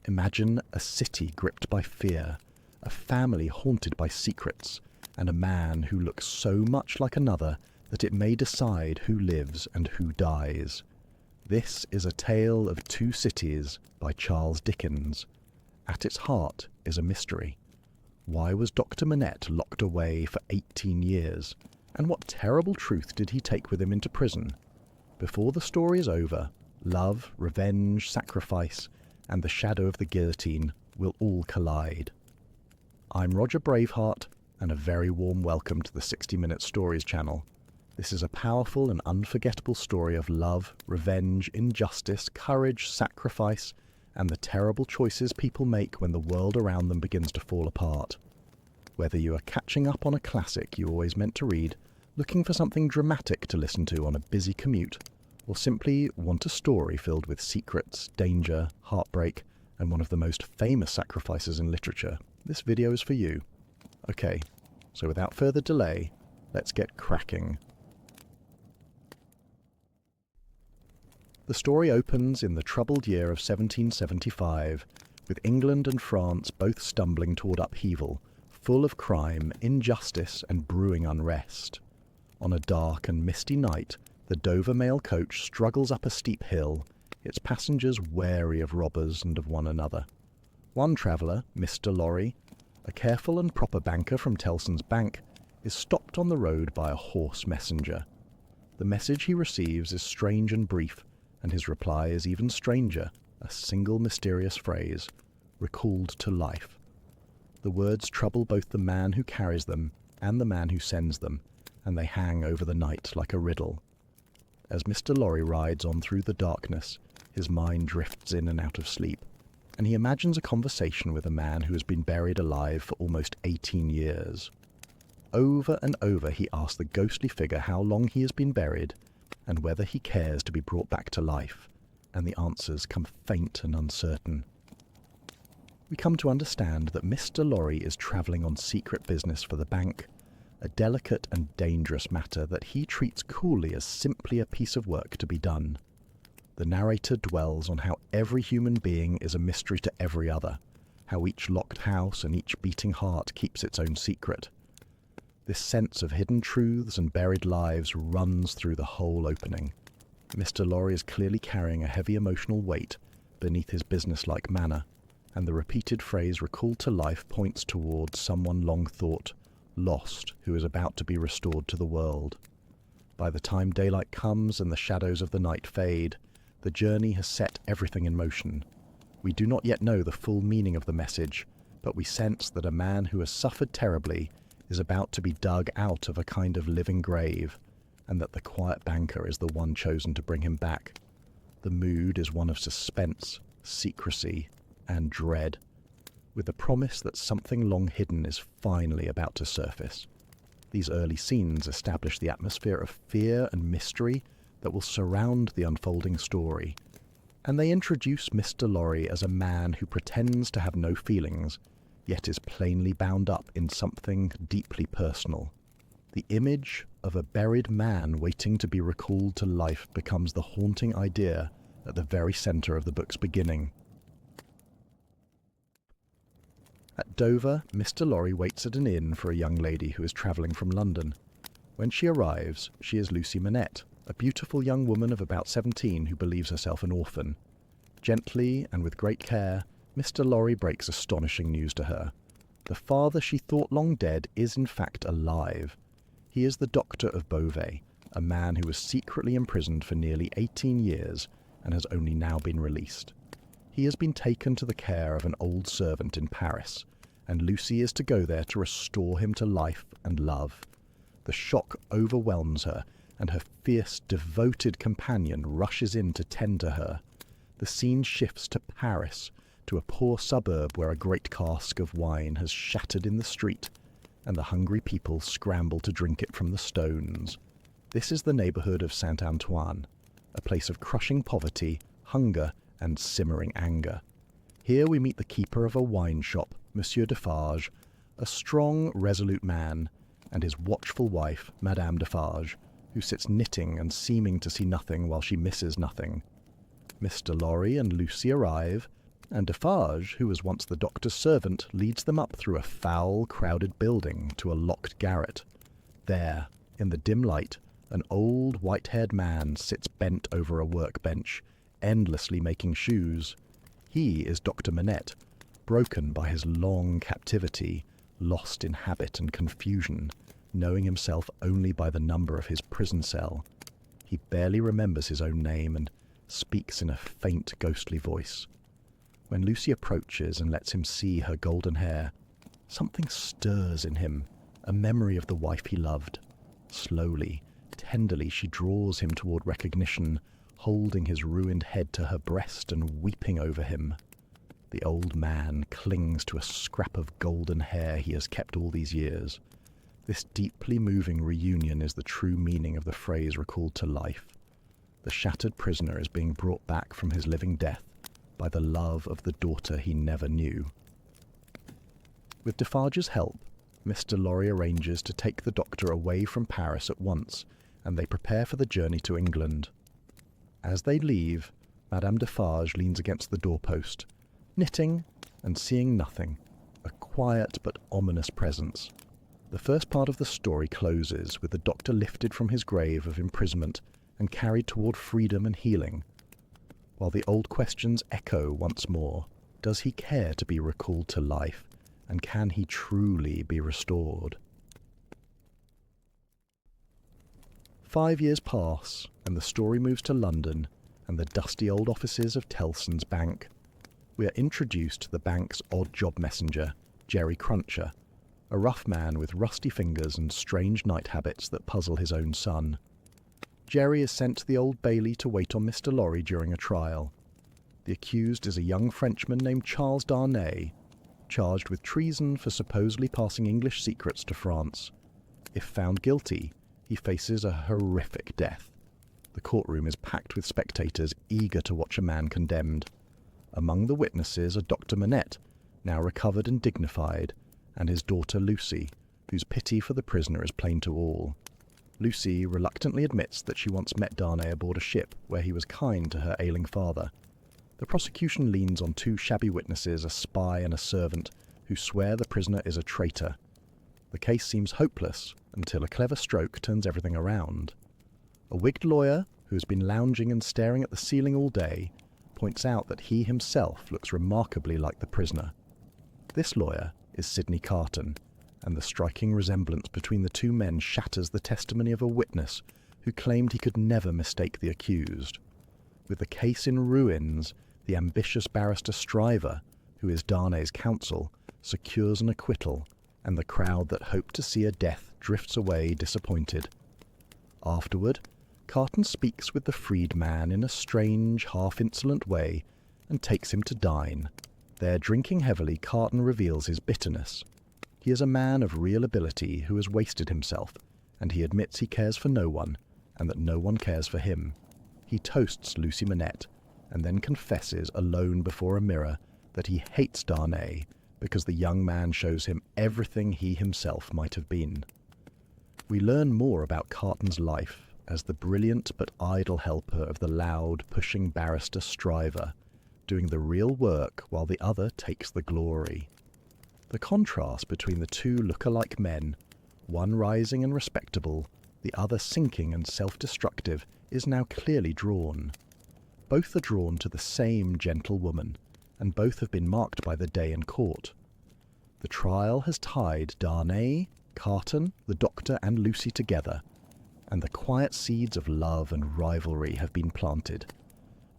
Imagine a city gripped by fear, a family haunted by secrets, and a man who looks so much like another that it may decide who lives and who dies. This is A Tale of Two Cities by Charles Dickens. At its heart is a mystery. Why was Dr. Manette locked away for 18 years? And what terrible truth did he take with him into prison? Before the story is over, love, revenge, sacrifice, and the shadow of the guillotine will all collide. I'm Roger Braveheart, and a very warm welcome to the 60 Minute Stories channel. This is a powerful and unforgettable story of love, revenge, injustice, courage, sacrifice, and the terrible choices people make when the world around them begins to fall apart. Whether you are catching up on a classic you always meant to read, looking for something dramatic to listen to on a busy commute, or simply want a story filled with secrets, danger, heartbreak, and one of the most famous sacrifices in literature, this video is for you. Okay, so without further delay, let's get cracking. The story opens in the troubled year of 1775, with England and France both stumbling toward upheaval, full of crime, injustice, and brewing unrest. On a dark and misty night, the Dover mail coach struggles up a steep hill, its passengers wary of robbers and of one another. One traveller, Mr. Lorry, a careful and proper banker from Tellson's Bank, is stopped on the road by a hoarse messenger. The message he receives is strange and brief, and his reply is even stranger, a single mysterious phrase, recalled to life. The words trouble both the man who carries them and the man who sends them, and they hang over the night like a riddle. As Mr. Lorry rides on through the darkness, his mind drifts in and out of sleep, and he imagines a conversation with a man who has been buried alive for almost 18 years. Over and over he asks the ghostly figure how long he has been buried, and whether he cares to be brought back to life, and the answers come faint and uncertain. We come to understand that Mr. Lorry is travelling on secret business for the bank, a delicate and dangerous matter that he treats coolly as simply a piece of work to be done. The narrator dwells on how every human being is a mystery to every other, how each locked house and each beating heart keeps its own secret. This sense of hidden truths and buried lives runs through the whole opening. Mr. Lorry is clearly carrying a heavy emotional weight beneath his businesslike manner, and the repeated phrase recalled to life points towards someone long thought lost who is about to be restored to the world. By the time daylight comes and the shadows of the night fade, the journey has set everything in motion. We do not yet know the full meaning of the message, but we sense that a man who has suffered terribly is about to be dug out of a kind of living grave, and that the quiet banker is the one chosen to bring him back. The mood is one of suspense, secrecy, and dread, with the promise that something long hidden is finally about to surface. These early scenes establish the atmosphere of fear and mystery that will surround the unfolding story, and they introduce Mr. Lorry as a man who pretends to have no feelings, yet is plainly bound up in something deeply personal. The image of a buried man waiting to be recalled to life becomes the haunting idea at the very centre of the book's beginning. At Dover, Mr. Lorry waits at an inn for a young lady who is travelling from London. When she arrives, she is Lucy Manette, a beautiful young woman of about 17 who believes herself an orphan. Gently and with great care, Mr. Lorry breaks astonishing news to her. The father she thought long dead is in fact alive. He is the doctor of Beauvais, a man who was secretly imprisoned for nearly 18 years and has only now been released. He has been taken to the care of an old servant in Paris, and Lucy is to go there to restore him to life and love. The shock overwhelms her, and her fierce, devoted companion rushes in to tend to her. The scene shifts to Paris, to a poor suburb where a great cask of wine has shattered in the street, and the hungry people scramble to drink it from the stones. This is the neighbourhood of Saint-Antoine, a place of crushing poverty, hunger, and simmering anger. Here we meet the keeper of a wine shop, Monsieur Defarge, a strong, resolute man, and his watchful wife, Madame Defarge, who sits knitting and seeming to see nothing while she misses nothing. Mr. Lorry and Lucy arrive, and Defarge, who was once the doctor's servant, leads them up through a foul, crowded building to a locked garret. There, in the dim light, an old, white-haired man sits bent over a workbench, endlessly making shoes. He is Dr. Manette, broken by his long captivity, lost in habit and confusion, knowing himself only by the number of his prison cell. He barely remembers his own name and speaks in a faint, ghostly voice. When Lucy approaches and lets him see her golden hair, something stirs in him, a memory of the wife he loved. Slowly, tenderly, she draws him toward recognition, holding his ruined head to her breast and weeping over him. The old man clings to a scrap of golden hair he has kept all these years. This deeply moving reunion is the true meaning of the phrase recalled to life. The shattered prisoner is being brought back from his living death by the love of the daughter he never knew. With Defarge's help, Mr. Lorry arranges to take the doctor away from Paris at once, and they prepare for the journey to England. As they leave, Madame Defarge leans against the doorpost, knitting and seeing nothing, a quiet but ominous presence. The first part of the story closes with the doctor lifted from his grave of imprisonment and carried toward freedom and healing, while the old questions echo once more. Does he care to be recalled to life, and can he truly be restored? 5 years pass, and the story moves to London and the dusty old offices of Tellson's Bank. We are introduced to the bank's odd job messenger, Jerry Cruncher, a rough man with rusty fingers and strange night habits that puzzle his own son. Jerry is sent to the Old Bailey to wait on Mr. Lorry during a trial. The accused is a young Frenchman named Charles Darnay, charged with treason for supposedly passing English secrets to France. If found guilty, he faces a horrific death. The courtroom is packed with spectators eager to watch a man condemned. Among the witnesses are Dr. Manette, now recovered and dignified, and his daughter Lucy, whose pity for the prisoner is plain to all. Lucy reluctantly admits that she once met Darnay aboard a ship where he was kind to her ailing father. The prosecution leans on two shabby witnesses, a spy and a servant, who swear the prisoner is a traitor. The case seems hopeless until a clever stroke turns everything around. A wigged lawyer, who has been lounging and staring at the ceiling all day, points out that he himself looks remarkably like the prisoner. This lawyer is Sidney Carton, and the striking resemblance between the two men shatters the testimony of a witness who claimed he could never mistake the accused. With the case in ruins, the ambitious barrister Stryver, who is Darnay's counsel, secures an acquittal, and the crowd that hoped to see a death drifts away disappointed. Afterward, Carton speaks with the freed man in a strange, half-insolent way and takes him to dine. There, drinking heavily, Carton reveals his bitterness. He is a man of real ability who has wasted himself, and he admits he cares for no one, and that no one cares for him. He toasts Lucy Manette, and then confesses alone before a mirror that he hates Darnay because the young man shows him everything he himself might have been. We learn more about Carton's life as the brilliant but idle helper of the loud, pushing barrister Stryver, doing the real work while the other takes the glory. The contrast between the two look-alike men, one rising and respectable, the other sinking and self-destructive, is now clearly drawn. Both are drawn to the same gentle woman, and both have been marked by the day in court. The trial has tied Darnay, Carton, the doctor and Lucy together, and the quiet seeds of love and rivalry have been planted.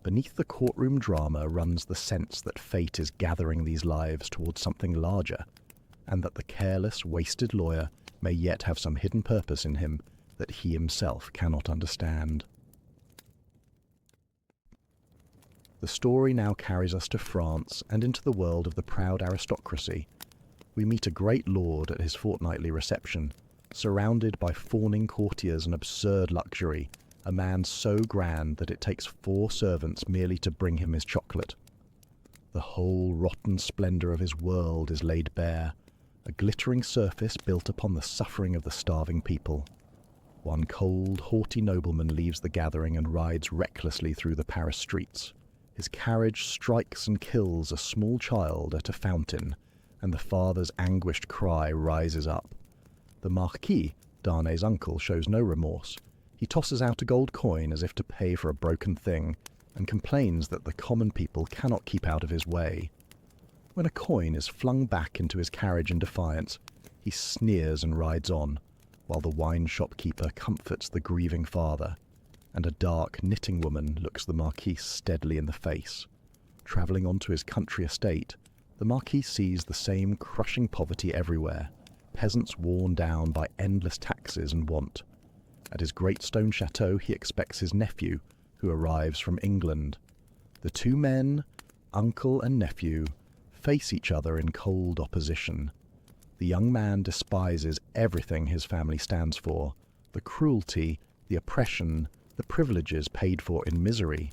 Beneath the courtroom drama runs the sense that fate is gathering these lives towards something larger, and that the careless, wasted lawyer may yet have some hidden purpose in him that he himself cannot understand. The story now carries us to France and into the world of the proud aristocracy. We meet a great lord at his fortnightly reception, surrounded by fawning courtiers and absurd luxury, a man so grand that it takes 4 servants merely to bring him his chocolate. The whole rotten splendour of his world is laid bare, a glittering surface built upon the suffering of the starving people. One cold, haughty nobleman leaves the gathering and rides recklessly through the Paris streets, His carriage strikes and kills a small child at a fountain, and the father's anguished cry rises up. The Marquis, Darnay's uncle, shows no remorse. He tosses out a gold coin as if to pay for a broken thing, and complains that the common people cannot keep out of his way. When a coin is flung back into his carriage in defiance, he sneers and rides on, while the wine shopkeeper comforts the grieving father, and a dark knitting woman looks the Marquis steadily in the face. Travelling on to his country estate, the Marquis sees the same crushing poverty everywhere, peasants worn down by endless taxes and want. At his great stone chateau he expects his nephew, who arrives from England. The two men, uncle and nephew, face each other in cold opposition. The young man despises everything his family stands for, the cruelty, the oppression, the privileges paid for in misery,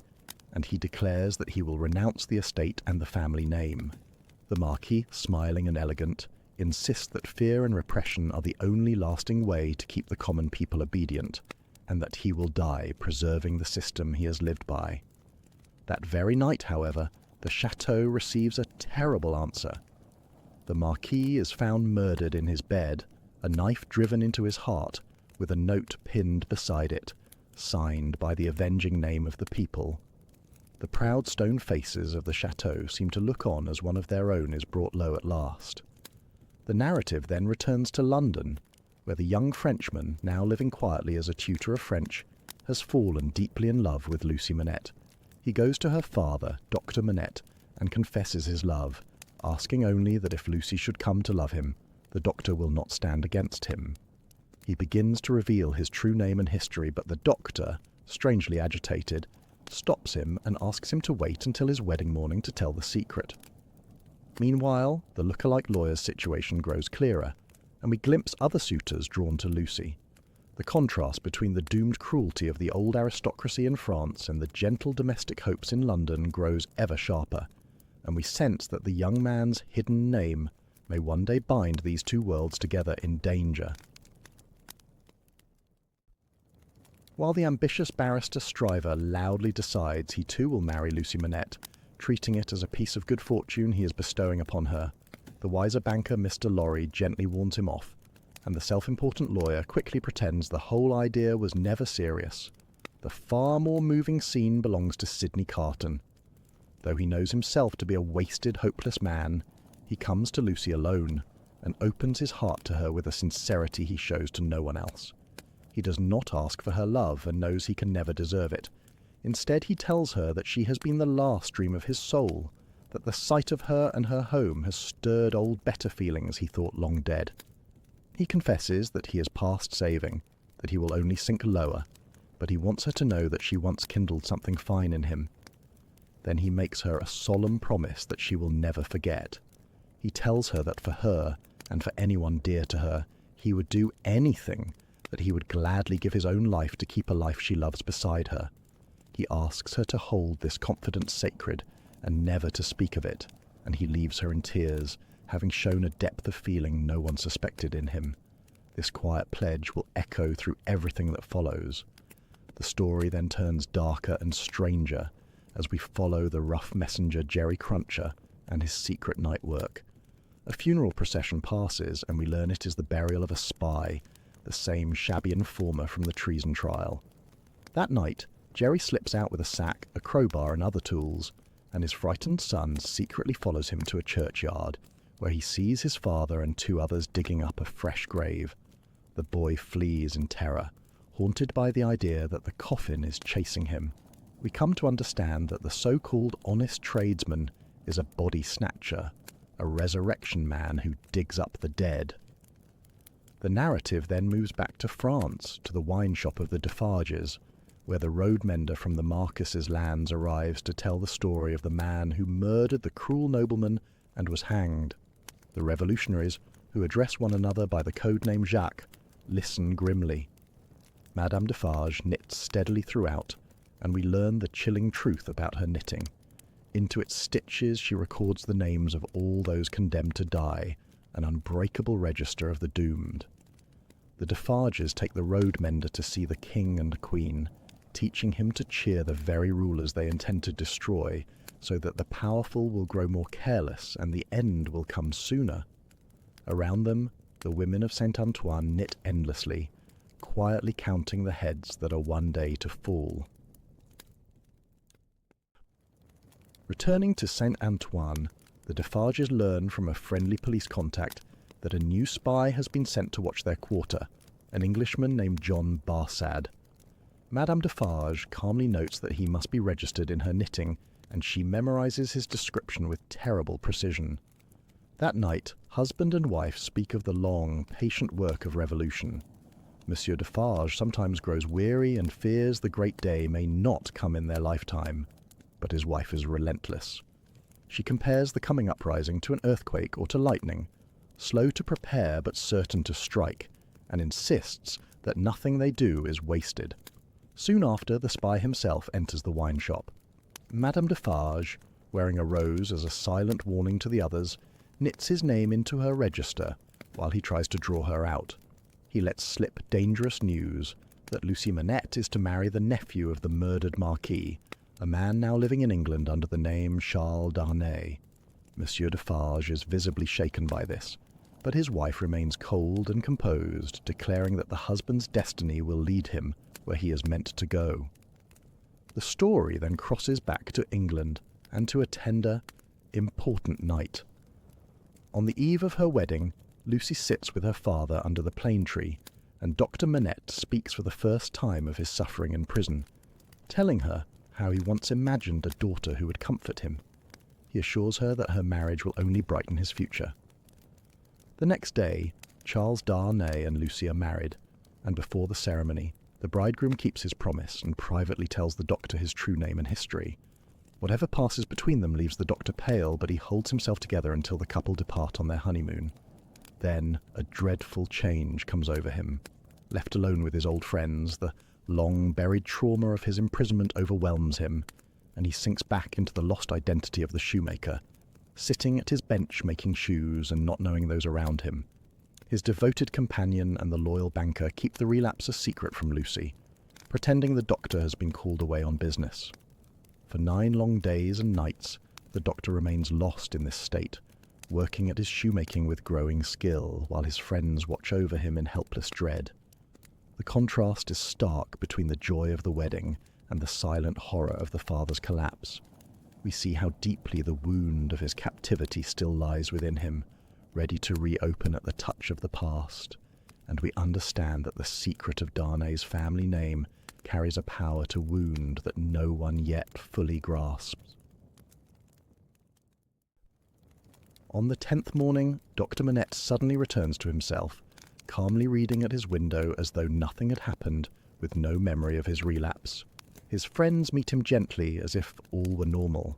and he declares that he will renounce the estate and the family name. The Marquis, smiling and elegant, insists that fear and repression are the only lasting way to keep the common people obedient, and that he will die preserving the system he has lived by. That very night, however, the chateau receives a terrible answer. The Marquis is found murdered in his bed, a knife driven into his heart, with a note pinned beside it, signed by the avenging name of the people. The proud stone faces of the chateau seem to look on as one of their own is brought low at last. The narrative then returns to London, where the young Frenchman, now living quietly as a tutor of French, has fallen deeply in love with Lucy Manette. He goes to her father, Dr. Manette, and confesses his love, asking only that if Lucy should come to love him, the doctor will not stand against him. He begins to reveal his true name and history, but the doctor, strangely agitated, stops him and asks him to wait until his wedding morning to tell the secret. Meanwhile, the look-alike lawyer's situation grows clearer, and we glimpse other suitors drawn to Lucy. The contrast between the doomed cruelty of the old aristocracy in France and the gentle domestic hopes in London grows ever sharper, and we sense that the young man's hidden name may one day bind these two worlds together in danger. While the ambitious barrister Stryver loudly decides he too will marry Lucy Manette, treating it as a piece of good fortune he is bestowing upon her, the wiser banker Mr. Lorry gently warns him off, and the self-important lawyer quickly pretends the whole idea was never serious. The far more moving scene belongs to Sidney Carton. Though he knows himself to be a wasted, hopeless man, he comes to Lucy alone, and opens his heart to her with a sincerity he shows to no one else. He does not ask for her love, and knows he can never deserve it. Instead, he tells her that she has been the last dream of his soul, that the sight of her and her home has stirred old better feelings he thought long dead. He confesses that he is past saving, that he will only sink lower, but he wants her to know that she once kindled something fine in him. Then he makes her a solemn promise that she will never forget. He tells her that for her, and for anyone dear to her, he would do anything, that he would gladly give his own life to keep a life she loves beside her. He asks her to hold this confidence sacred, and never to speak of it, and he leaves her in tears, having shown a depth of feeling no one suspected in him. This quiet pledge will echo through everything that follows. The story then turns darker and stranger, as we follow the rough messenger Jerry Cruncher and his secret night work. A funeral procession passes, and we learn it is the burial of a spy, the same shabby informer from the treason trial. That night, Jerry slips out with a sack, a crowbar and other tools, and his frightened son secretly follows him to a churchyard, where he sees his father and two others digging up a fresh grave. The boy flees in terror, haunted by the idea that the coffin is chasing him. We come to understand that the so-called honest tradesman is a body snatcher, a resurrection man who digs up the dead. The narrative then moves back to France, to the wine shop of the Defarges, where the road mender from the Marquis's lands arrives to tell the story of the man who murdered the cruel nobleman and was hanged. The revolutionaries, who address one another by the code name Jacques, listen grimly. Madame Defarge knits steadily throughout, and we learn the chilling truth about her knitting. Into its stitches she records the names of all those condemned to die, an unbreakable register of the doomed. The Defarges take the road mender to see the king and queen, teaching him to cheer the very rulers they intend to destroy, so that the powerful will grow more careless and the end will come sooner. Around them, the women of Saint Antoine knit endlessly, quietly counting the heads that are one day to fall. Returning to Saint Antoine, the Defarges learn from a friendly police contact that a new spy has been sent to watch their quarter, an Englishman named John Barsad. Madame Defarge calmly notes that he must be registered in her knitting, and she memorizes his description with terrible precision. That night, husband and wife speak of the long, patient work of revolution. Monsieur Defarge sometimes grows weary and fears the great day may not come in their lifetime, but his wife is relentless. She compares the coming uprising to an earthquake or to lightning, slow to prepare but certain to strike, and insists that nothing they do is wasted. Soon after, the spy himself enters the wine shop. Madame Defarge, wearing a rose as a silent warning to the others, knits his name into her register while he tries to draw her out. He lets slip dangerous news that Lucy Manette is to marry the nephew of the murdered Marquis, a man now living in England under the name Charles Darnay. Monsieur Defarge is visibly shaken by this, but his wife remains cold and composed, declaring that the husband's destiny will lead him where he is meant to go. The story then crosses back to England and to a tender, important night. On the eve of her wedding, Lucy sits with her father under the plane tree, and Dr. Manette speaks for the first time of his suffering in prison, telling her how he once imagined a daughter who would comfort him. He assures her that her marriage will only brighten his future. The next day, Charles Darnay and Lucy are married, and before the ceremony, the bridegroom keeps his promise and privately tells the doctor his true name and history. Whatever passes between them leaves the doctor pale, but he holds himself together until the couple depart on their honeymoon. Then a dreadful change comes over him. Left alone with his old friends, the long-buried trauma of his imprisonment overwhelms him, and he sinks back into the lost identity of the shoemaker, sitting at his bench making shoes and not knowing those around him. His devoted companion and the loyal banker keep the relapse a secret from Lucy, pretending the doctor has been called away on business. For 9 long days and nights, the doctor remains lost in this state, working at his shoemaking with growing skill, while his friends watch over him in helpless dread. The contrast is stark between the joy of the wedding and the silent horror of the father's collapse. We see how deeply the wound of his captivity still lies within him, ready to reopen at the touch of the past, and we understand that the secret of Darnay's family name carries a power to wound that no one yet fully grasps. On the 10th morning, Dr. Manette suddenly returns to himself, calmly reading at his window as though nothing had happened, with no memory of his relapse. His friends meet him gently, as if all were normal.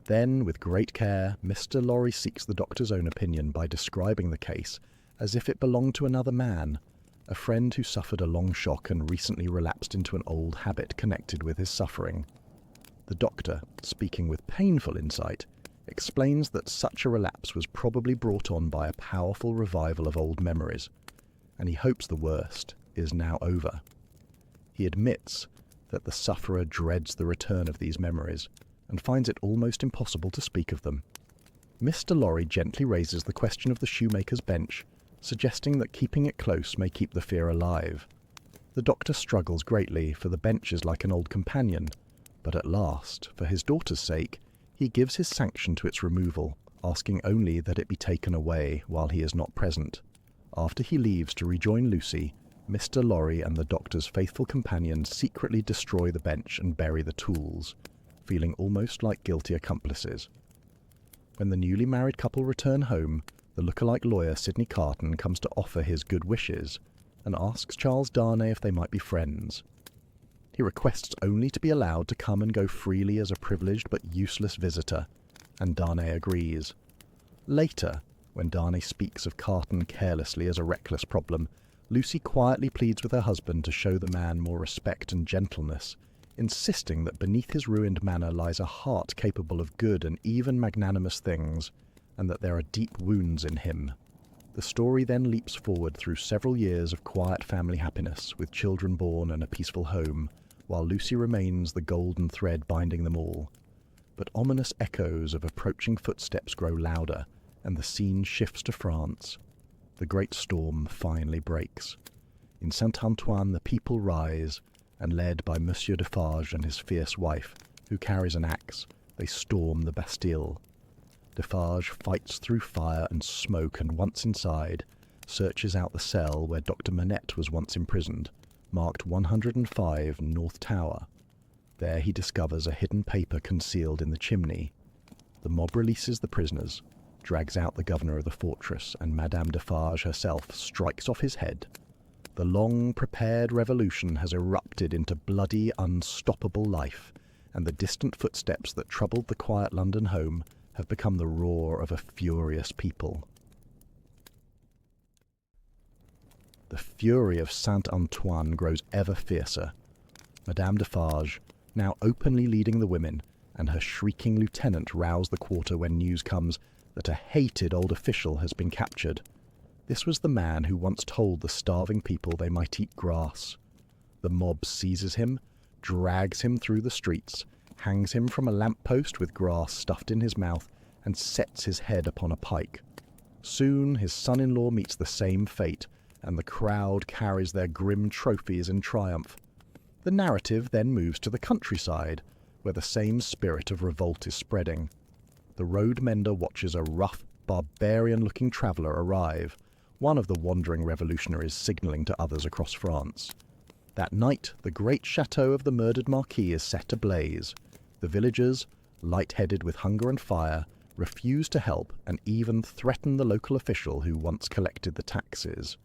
Then, with great care, Mr. Lorry seeks the doctor's own opinion by describing the case as if it belonged to another man, a friend who suffered a long shock and recently relapsed into an old habit connected with his suffering. The doctor, speaking with painful insight, explains that such a relapse was probably brought on by a powerful revival of old memories, and he hopes the worst is now over. He admits that the sufferer dreads the return of these memories and finds it almost impossible to speak of them. Mr. Lorry gently raises the question of the shoemaker's bench, suggesting that keeping it close may keep the fear alive. The doctor struggles greatly, for the bench is like an old companion, but at last, for his daughter's sake, he gives his sanction to its removal, asking only that it be taken away while he is not present. After he leaves to rejoin Lucy, Mr. Lorry and the doctor's faithful companion secretly destroy the bench and bury the tools, feeling almost like guilty accomplices. When the newly married couple return home, the lookalike lawyer Sidney Carton comes to offer his good wishes and asks Charles Darnay if they might be friends. He requests only to be allowed to come and go freely as a privileged but useless visitor, and Darnay agrees. Later, when Darnay speaks of Carton carelessly as a reckless problem, Lucy quietly pleads with her husband to show the man more respect and gentleness, insisting that beneath his ruined manner lies a heart capable of good and even magnanimous things, and that there are deep wounds in him. The story then leaps forward through several years of quiet family happiness, with children born and a peaceful home, while Lucy remains the golden thread binding them all. but ominous echoes of approaching footsteps grow louder, and the scene shifts to France. The great storm finally breaks. In Saint-Antoine the people rise, and led by Monsieur Defarge and his fierce wife, who carries an axe, they storm the Bastille. Defarge fights through fire and smoke, and once inside, searches out the cell where Dr. Manette was once imprisoned, marked 105 North Tower. There he discovers a hidden paper concealed in the chimney. The mob releases the prisoners, drags out the governor of the fortress, and Madame Defarge herself strikes off his head. The long-prepared revolution has erupted into bloody, unstoppable life, and the distant footsteps that troubled the quiet London home have become the roar of a furious people. The fury of Saint-Antoine grows ever fiercer. Madame Defarge, now openly leading the women, and her shrieking lieutenant rouse the quarter when news comes that a hated old official has been captured. This was the man who once told the starving people they might eat grass. The mob seizes him, drags him through the streets, hangs him from a lamp-post with grass stuffed in his mouth, and sets his head upon a pike. Soon his son-in-law meets the same fate, and the crowd carries their grim trophies in triumph. The narrative then moves to the countryside, where the same spirit of revolt is spreading. The road mender watches a rough, barbarian-looking traveller arrive, one of the wandering revolutionaries signalling to others across France. That night, the great chateau of the murdered marquis is set ablaze. The villagers, light-headed with hunger and fire, refuse to help and even threaten the local official who once collected the taxes.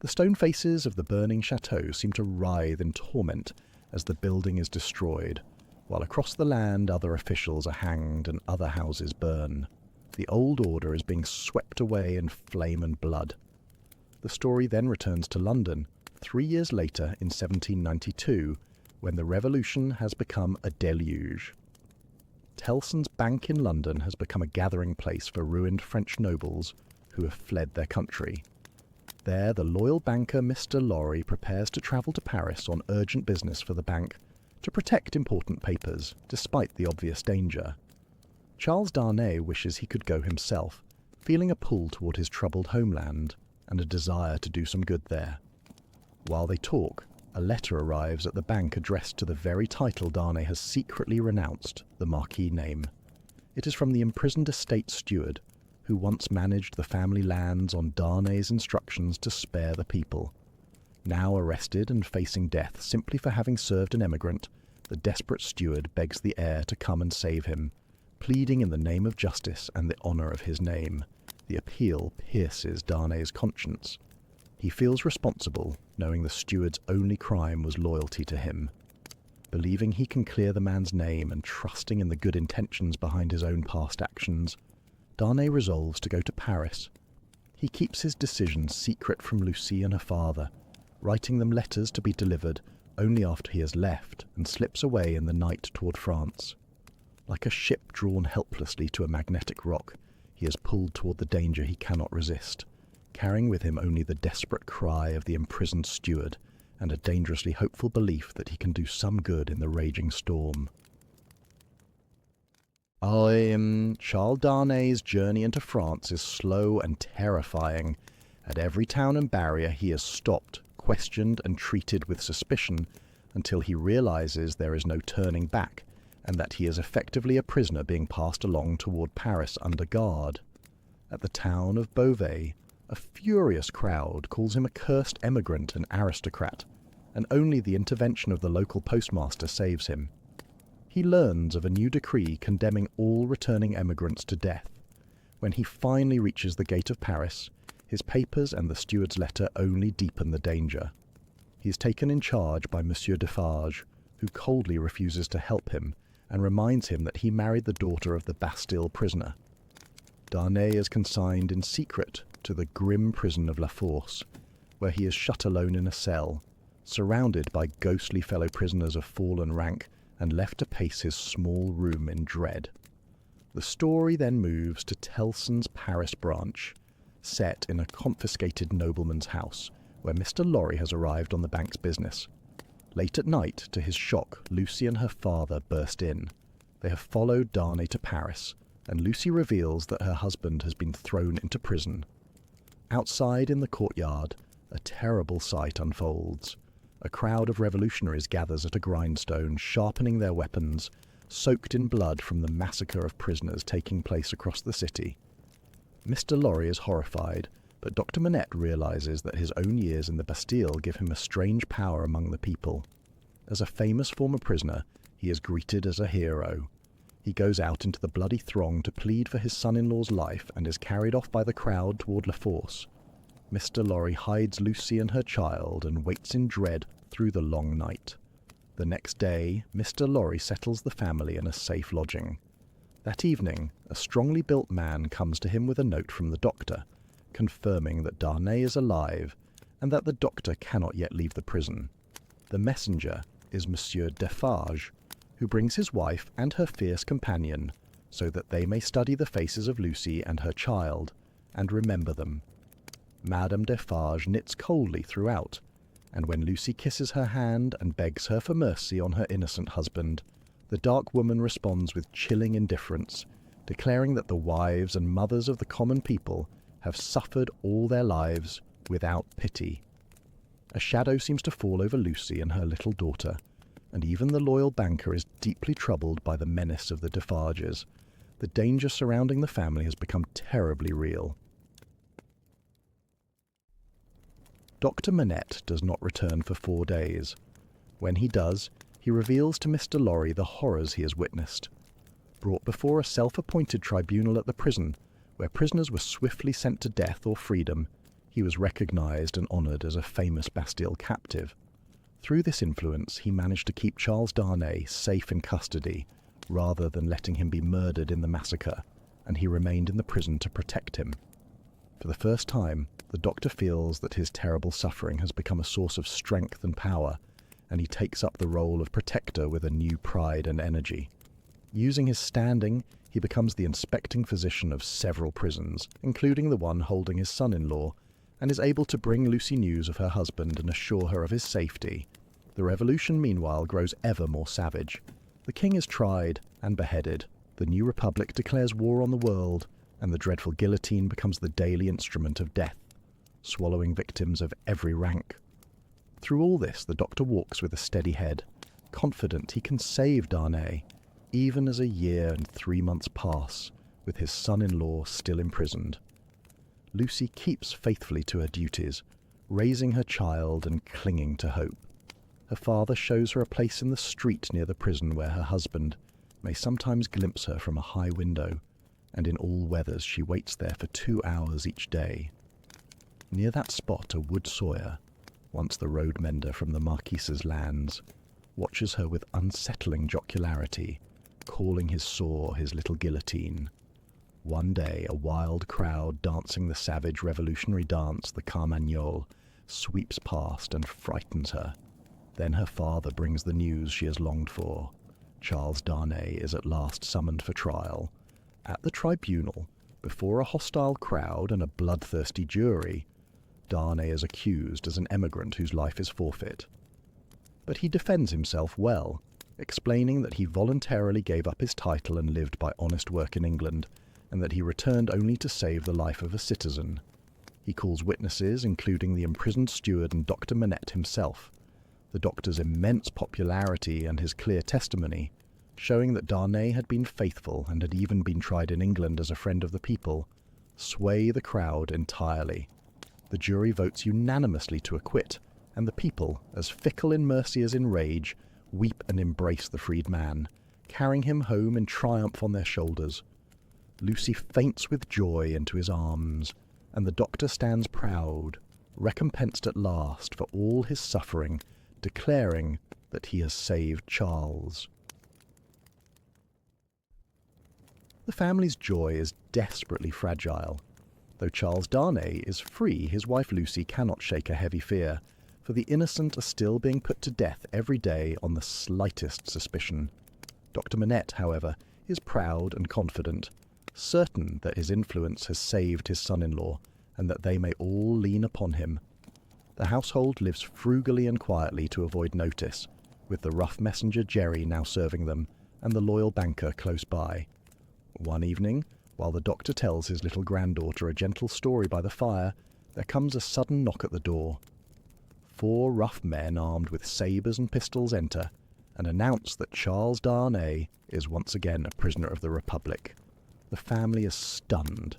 The stone faces of the burning chateau seem to writhe in torment as the building is destroyed, while across the land other officials are hanged and other houses burn. The old order is being swept away in flame and blood. The story then returns to London, 3 years later in 1792, when the revolution has become a deluge. Tellson's Bank in London has become a gathering place for ruined French nobles who have fled their country. There, the loyal banker Mr. Lorry prepares to travel to Paris on urgent business for the bank to protect important papers, despite the obvious danger. Charles Darnay wishes he could go himself, feeling a pull toward his troubled homeland and a desire to do some good there. While they talk, a letter arrives at the bank addressed to the very title Darnay has secretly renounced, the Marquis name. It is from the imprisoned estate steward, who once managed the family lands on Darnay's instructions to spare the people. Now arrested and facing death simply for having served an emigrant, the desperate steward begs the heir to come and save him, pleading in the name of justice and the honour of his name. The appeal pierces Darnay's conscience. He feels responsible, knowing the steward's only crime was loyalty to him. Believing he can clear the man's name and trusting in the good intentions behind his own past actions, Darnay resolves to go to Paris. He keeps his decision secret from Lucie and her father, writing them letters to be delivered only after he has left, and slips away in the night toward France. Like a ship drawn helplessly to a magnetic rock, he is pulled toward the danger he cannot resist, carrying with him only the desperate cry of the imprisoned steward and a dangerously hopeful belief that he can do some good in the raging storm. Charles Darnay's journey into France is slow and terrifying. At every town and barrier he is stopped, questioned and treated with suspicion until he realizes there is no turning back and that he is effectively a prisoner being passed along toward Paris under guard. At the town of Beauvais, a furious crowd calls him a cursed emigrant and aristocrat, and only the intervention of the local postmaster saves him. He learns of a new decree condemning all returning emigrants to death. When he finally reaches the gate of Paris, his papers and the steward's letter only deepen the danger. He is taken in charge by Monsieur Defarge, who coldly refuses to help him and reminds him that he married the daughter of the Bastille prisoner. Darnay is consigned in secret to the grim prison of La Force, where he is shut alone in a cell, surrounded by ghostly fellow prisoners of fallen rank, and left to pace his small room in dread. The story then moves to Tellson's Paris branch, set in a confiscated nobleman's house, where Mr. Lorry has arrived on the bank's business. Late at night, to his shock, Lucie and her father burst in. They have followed Darnay to Paris, and Lucy reveals that her husband has been thrown into prison. Outside in the courtyard, a terrible sight unfolds. A crowd of revolutionaries gathers at a grindstone, sharpening their weapons, soaked in blood from the massacre of prisoners taking place across the city. Mr. Lorry is horrified, but Dr. Manette realizes that his own years in the Bastille give him a strange power among the people. As a famous former prisoner, he is greeted as a hero. He goes out into the bloody throng to plead for his son-in-law's life and is carried off by the crowd toward La Force. Mr. Lorry hides Lucy and her child and waits in dread through the long night. The next day, Mr. Lorry settles the family in a safe lodging. That evening, a strongly built man comes to him with a note from the doctor, confirming that Darnay is alive and that the doctor cannot yet leave the prison. The messenger is Monsieur Defarge, who brings his wife and her fierce companion so that they may study the faces of Lucy and her child and remember them. Madame Defarge knits coldly throughout, and when Lucy kisses her hand and begs her for mercy on her innocent husband, the dark woman responds with chilling indifference, declaring that the wives and mothers of the common people have suffered all their lives without pity. A shadow seems to fall over Lucy and her little daughter, and even the loyal banker is deeply troubled by the menace of the Defarges. The danger surrounding the family has become terribly real. Dr. Manette does not return for 4 days. When he does, he reveals to Mr. Lorry the horrors he has witnessed. Brought before a self-appointed tribunal at the prison, where prisoners were swiftly sent to death or freedom, he was recognized and honored as a famous Bastille captive. Through this influence, he managed to keep Charles Darnay safe in custody, rather than letting him be murdered in the massacre, and he remained in the prison to protect him. For the first time, the doctor feels that his terrible suffering has become a source of strength and power, and he takes up the role of protector with a new pride and energy. Using his standing, he becomes the inspecting physician of several prisons, including the one holding his son-in-law, and is able to bring Lucy news of her husband and assure her of his safety. The revolution, meanwhile, grows ever more savage. The king is tried and beheaded. The new republic declares war on the world, and the dreadful guillotine becomes the daily instrument of death, swallowing victims of every rank. Through all this, the doctor walks with a steady head, confident he can save Darnay, even as a year and 3 months pass, with his son-in-law still imprisoned. Lucy keeps faithfully to her duties, raising her child and clinging to hope. Her father shows her a place in the street near the prison where her husband may sometimes glimpse her from a high window, and in all weathers she waits there for 2 hours each day. Near that spot a wood sawyer, once the road mender from the Marquise's lands, watches her with unsettling jocularity, calling his saw his little guillotine. One day a wild crowd dancing the savage revolutionary dance, the Carmagnole, sweeps past and frightens her. Then her father brings the news she has longed for. Charles Darnay is at last summoned for trial. At the tribunal, before a hostile crowd and a bloodthirsty jury, Darnay is accused as an emigrant whose life is forfeit. But he defends himself well, explaining that he voluntarily gave up his title and lived by honest work in England, and that he returned only to save the life of a citizen. He calls witnesses, including the imprisoned steward and Dr. Manette himself. The doctor's immense popularity and his clear testimony, showing that Darnay had been faithful and had even been tried in England as a friend of the people, sway the crowd entirely. The jury votes unanimously to acquit, and the people, as fickle in mercy as in rage, weep and embrace the freed man, carrying him home in triumph on their shoulders. Lucy faints with joy into his arms, and the doctor stands proud, recompensed at last for all his suffering, declaring that he has saved Charles. The family's joy is desperately fragile. Though Charles Darnay is free, his wife Lucy cannot shake a heavy fear, for the innocent are still being put to death every day on the slightest suspicion. Dr. Manette, however, is proud and confident, certain that his influence has saved his son-in-law, and that they may all lean upon him. The household lives frugally and quietly to avoid notice, with the rough messenger Jerry now serving them, and the loyal banker close by. One evening, while the doctor tells his little granddaughter a gentle story by the fire, there comes a sudden knock at the door. 4 rough men armed with sabres and pistols enter and announce that Charles Darnay is once again a prisoner of the Republic. The family is stunned.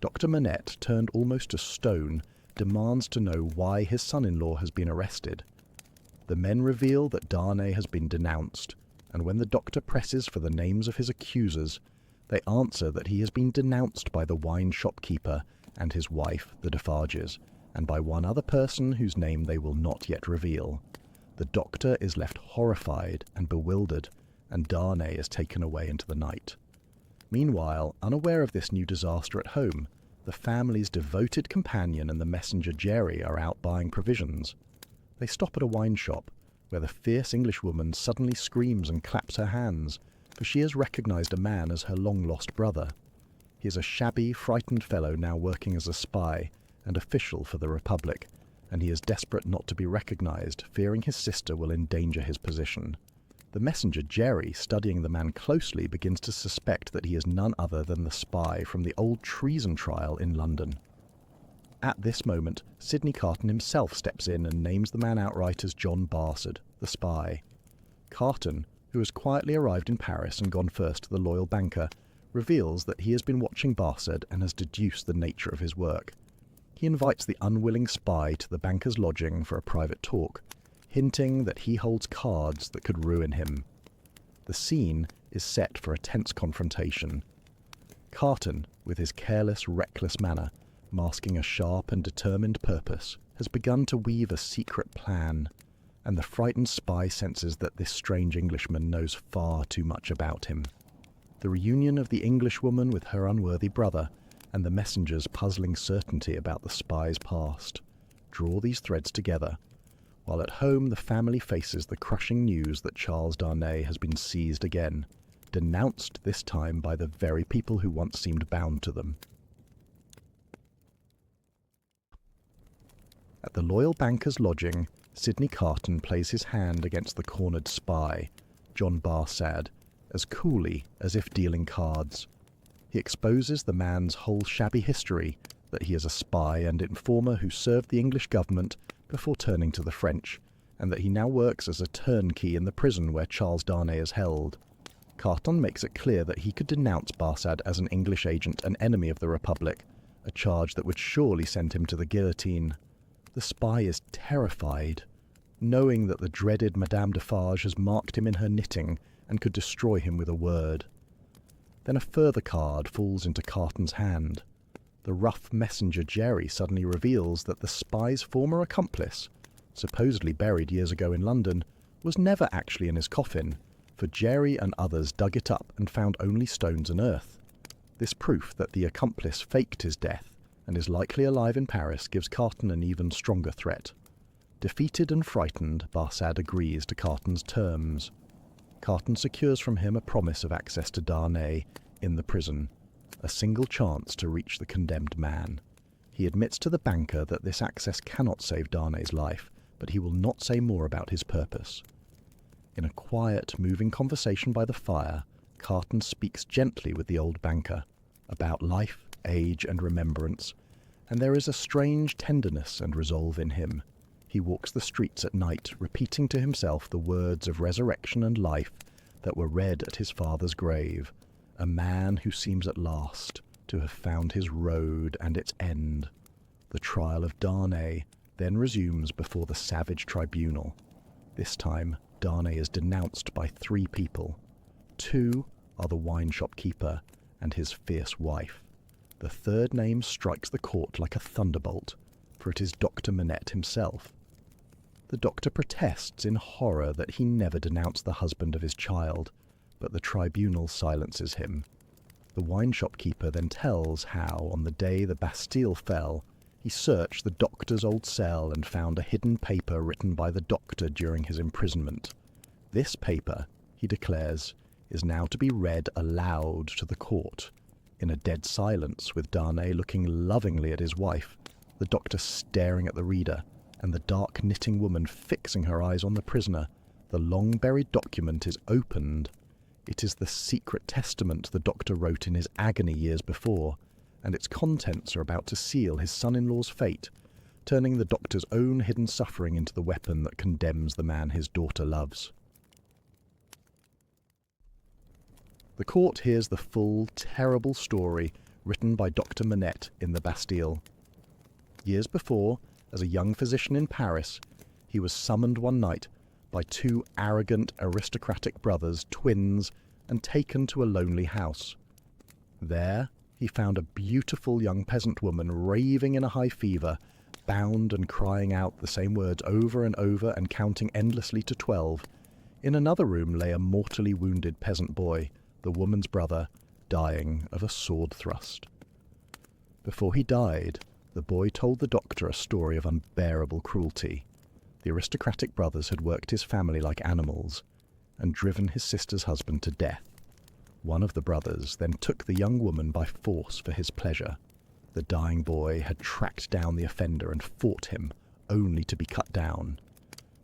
Dr. Manette, turned almost to stone, demands to know why his son-in-law has been arrested. The men reveal that Darnay has been denounced, and when the doctor presses for the names of his accusers, they answer that he has been denounced by the wine shopkeeper and his wife, the Defarges, and by one other person whose name they will not yet reveal. The doctor is left horrified and bewildered, and Darnay is taken away into the night. Meanwhile, unaware of this new disaster at home, the family's devoted companion and the messenger Jerry are out buying provisions. They stop at a wine shop, where the fierce Englishwoman suddenly screams and claps her hands, for she has recognized a man as her long-lost brother. He is a shabby, frightened fellow now working as a spy and official for the Republic, and he is desperate not to be recognized, fearing his sister will endanger his position. The messenger Jerry, studying the man closely, begins to suspect that he is none other than the spy from the old treason trial in London. At this moment, Sidney Carton himself steps in and names the man outright as John Barsad, the spy. Carton, who has quietly arrived in Paris and gone first to the loyal banker, reveals that he has been watching Barsad and has deduced the nature of his work. He invites the unwilling spy to the banker's lodging for a private talk, hinting that he holds cards that could ruin him. The scene is set for a tense confrontation. Carton, with his careless, reckless manner, masking a sharp and determined purpose, has begun to weave a secret plan, and the frightened spy senses that this strange Englishman knows far too much about him. The reunion of the Englishwoman with her unworthy brother, and the messenger's puzzling certainty about the spy's past, draw these threads together, while at home the family faces the crushing news that Charles Darnay has been seized again, denounced this time by the very people who once seemed bound to them. At the loyal banker's lodging, Sidney Carton plays his hand against the cornered spy, John Barsad, as coolly as if dealing cards. He exposes the man's whole shabby history, that he is a spy and informer who served the English government before turning to the French, and that he now works as a turnkey in the prison where Charles Darnay is held. Carton makes it clear that he could denounce Barsad as an English agent and enemy of the Republic, a charge that would surely send him to the guillotine. The spy is terrified, knowing that the dreaded Madame Defarge has marked him in her knitting and could destroy him with a word. Then a further card falls into Carton's hand. The rough messenger Jerry suddenly reveals that the spy's former accomplice, supposedly buried years ago in London, was never actually in his coffin, for Jerry and others dug it up and found only stones and earth. This proof that the accomplice faked his death and is likely alive in Paris gives Carton an even stronger threat. Defeated and frightened, Barsad agrees to Carton's terms. Carton secures from him a promise of access to Darnay in the prison, a single chance to reach the condemned man. He admits to the banker that this access cannot save Darnay's life, but he will not say more about his purpose. In a quiet, moving conversation by the fire, Carton speaks gently with the old banker about life, age, and remembrance, and there is a strange tenderness and resolve in him. He walks the streets at night, repeating to himself the words of resurrection and life that were read at his father's grave, a man who seems at last to have found his road and its end. The trial of Darnay then resumes before the savage tribunal. This time, Darnay is denounced by 3 people. 2 are the wine shop keeper and his fierce wife. The third name strikes the court like a thunderbolt, for it is Dr. Manette himself. The doctor protests in horror that he never denounced the husband of his child, but the tribunal silences him. The wine shop keeper then tells how, on the day the Bastille fell, he searched the doctor's old cell and found a hidden paper written by the doctor during his imprisonment. This paper, he declares, is now to be read aloud to the court, in a dead silence, with Darnay looking lovingly at his wife, the doctor staring at the reader, and the dark knitting woman fixing her eyes on the prisoner. The long-buried document is opened. It is the secret testament the doctor wrote in his agony years before, and its contents are about to seal his son-in-law's fate, turning the doctor's own hidden suffering into the weapon that condemns the man his daughter loves. The court hears the full, terrible story written by Dr. Manette in the Bastille. Years before, as a young physician in Paris, he was summoned one night by two arrogant aristocratic brothers, twins, and taken to a lonely house. There, he found a beautiful young peasant woman raving in a high fever, bound and crying out the same words over and over and counting endlessly to 12. In another room lay a mortally wounded peasant boy, the woman's brother, dying of a sword thrust. Before he died, the boy told the doctor a story of unbearable cruelty. The aristocratic brothers had worked his family like animals and driven his sister's husband to death. One of the brothers then took the young woman by force for his pleasure. The dying boy had tracked down the offender and fought him, only to be cut down.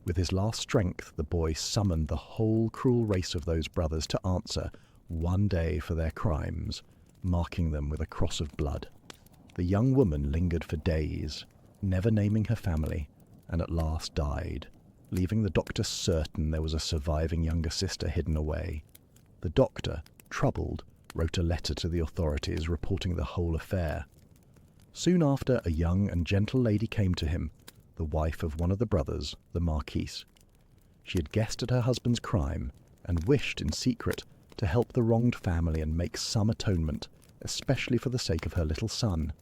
With his last strength, the boy summoned the whole cruel race of those brothers to answer one day for their crimes, marking them with a cross of blood. The young woman lingered for days, never naming her family, and at last died, leaving the doctor certain there was a surviving younger sister hidden away. The doctor, troubled, wrote a letter to the authorities reporting the whole affair. Soon after, a young and gentle lady came to him, the wife of one of the brothers, the Marquise. She had guessed at her husband's crime and wished in secret to help the wronged family and make some atonement, especially for the sake of her little son.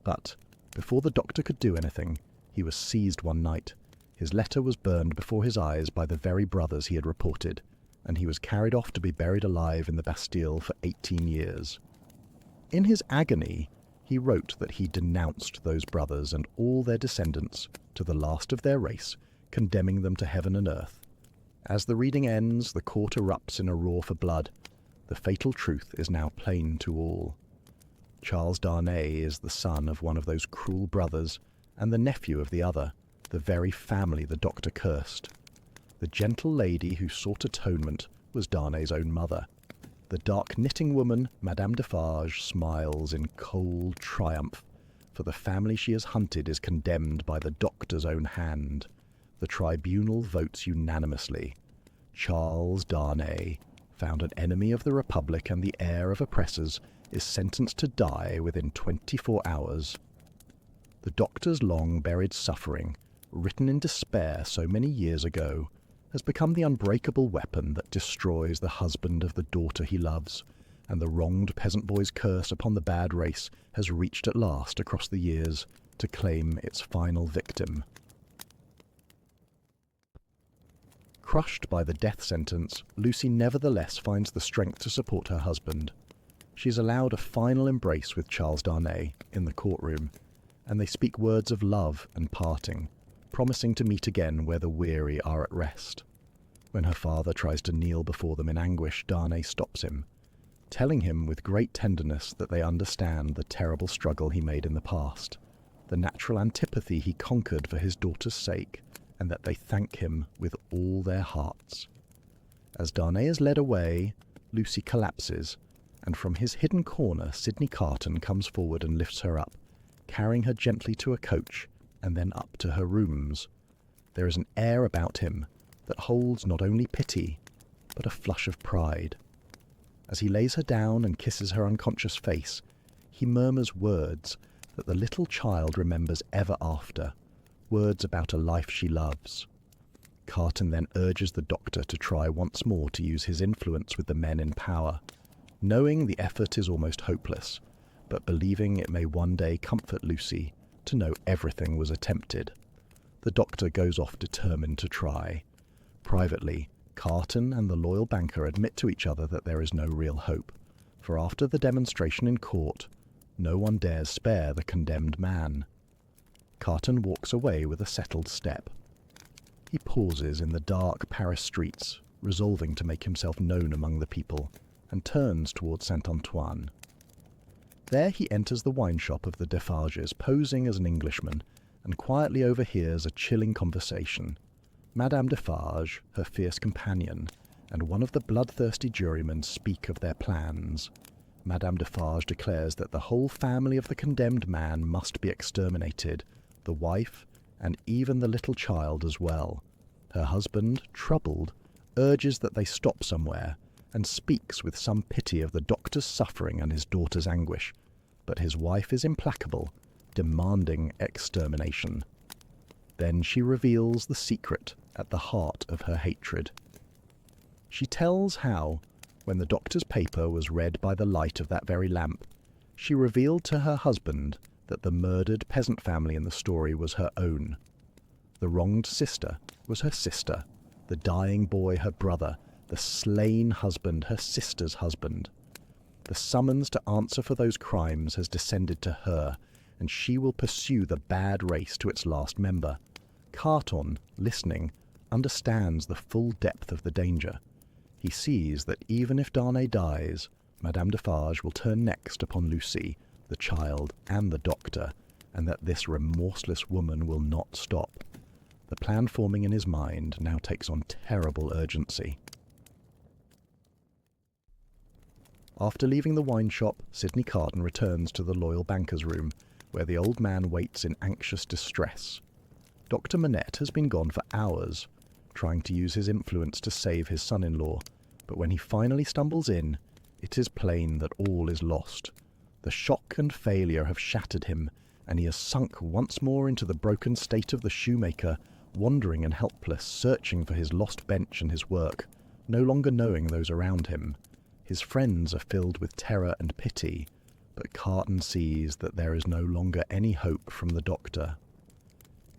But before the doctor could do anything, he was seized one night. His letter was burned before his eyes by the very brothers he had reported, and he was carried off to be buried alive in the Bastille for 18 years. In his agony, he wrote that he denounced those brothers and all their descendants to the last of their race, condemning them to heaven and earth. As the reading ends, the court erupts in a roar for blood. The fatal truth is now plain to all. Charles Darnay is the son of one of those cruel brothers and the nephew of the other, the very family the doctor cursed. The gentle lady who sought atonement was Darnay's own mother. The dark-knitting woman, Madame Defarge, smiles in cold triumph, for the family she has hunted is condemned by the doctor's own hand. The tribunal votes unanimously. Charles Darnay, found an enemy of the Republic and the heir of oppressors, is sentenced to die within 24 hours. The doctor's long-buried suffering, written in despair so many years ago, has become the unbreakable weapon that destroys the husband of the daughter he loves, and the wronged peasant boy's curse upon the bad race has reached at last across the years to claim its final victim. Crushed by the death sentence, Lucy nevertheless finds the strength to support her husband. She is allowed a final embrace with Charles Darnay in the courtroom, and they speak words of love and parting, promising to meet again where the weary are at rest. When her father tries to kneel before them in anguish, Darnay stops him, telling him with great tenderness that they understand the terrible struggle he made in the past, the natural antipathy he conquered for his daughter's sake, and that they thank him with all their hearts. As Darnay is led away, Lucy collapses, and from his hidden corner Sidney Carton comes forward and lifts her up, carrying her gently to a coach and then up to her rooms. There is an air about him that holds not only pity, but a flush of pride. As he lays her down and kisses her unconscious face, he murmurs words that the little child remembers ever after, words about a life she loves. Carton then urges the doctor to try once more to use his influence with the men in power, knowing the effort is almost hopeless, but believing it may one day comfort Lucy to know everything was attempted. The doctor goes off determined to try. Privately, Carton and the loyal banker admit to each other that there is no real hope, for after the demonstration in court, no one dares spare the condemned man. Carton walks away with a settled step. He pauses in the dark Paris streets, resolving to make himself known among the people, and turns towards Saint-Antoine. There he enters the wine shop of the Defarges, posing as an Englishman, and quietly overhears a chilling conversation. Madame Defarge, her fierce companion, and one of the bloodthirsty jurymen speak of their plans. Madame Defarge declares that the whole family of the condemned man must be exterminated, the wife, and even the little child as well. Her husband, troubled, urges that they stop somewhere, and speaks with some pity of the doctor's suffering and his daughter's anguish, but his wife is implacable, demanding extermination. Then she reveals the secret at the heart of her hatred. She tells how, when the doctor's paper was read by the light of that very lamp, she revealed to her husband that the murdered peasant family in the story was her own. The wronged sister was her sister, the dying boy her brother, the slain husband her sister's husband. The summons to answer for those crimes has descended to her, and she will pursue the bad race to its last member. Carton, listening, understands the full depth of the danger. He sees that even if Darnay dies, Madame Defarge will turn next upon Lucy, the child, and the doctor, and that this remorseless woman will not stop. The plan forming in his mind now takes on terrible urgency. After leaving the wine shop, Sidney Carton returns to the loyal banker's room, where the old man waits in anxious distress. Dr. Manette has been gone for hours, trying to use his influence to save his son-in-law, but when he finally stumbles in, it is plain that all is lost. The shock and failure have shattered him, and he has sunk once more into the broken state of the shoemaker, wandering and helpless, searching for his lost bench and his work, no longer knowing those around him. His friends are filled with terror and pity, but Carton sees that there is no longer any hope from the doctor.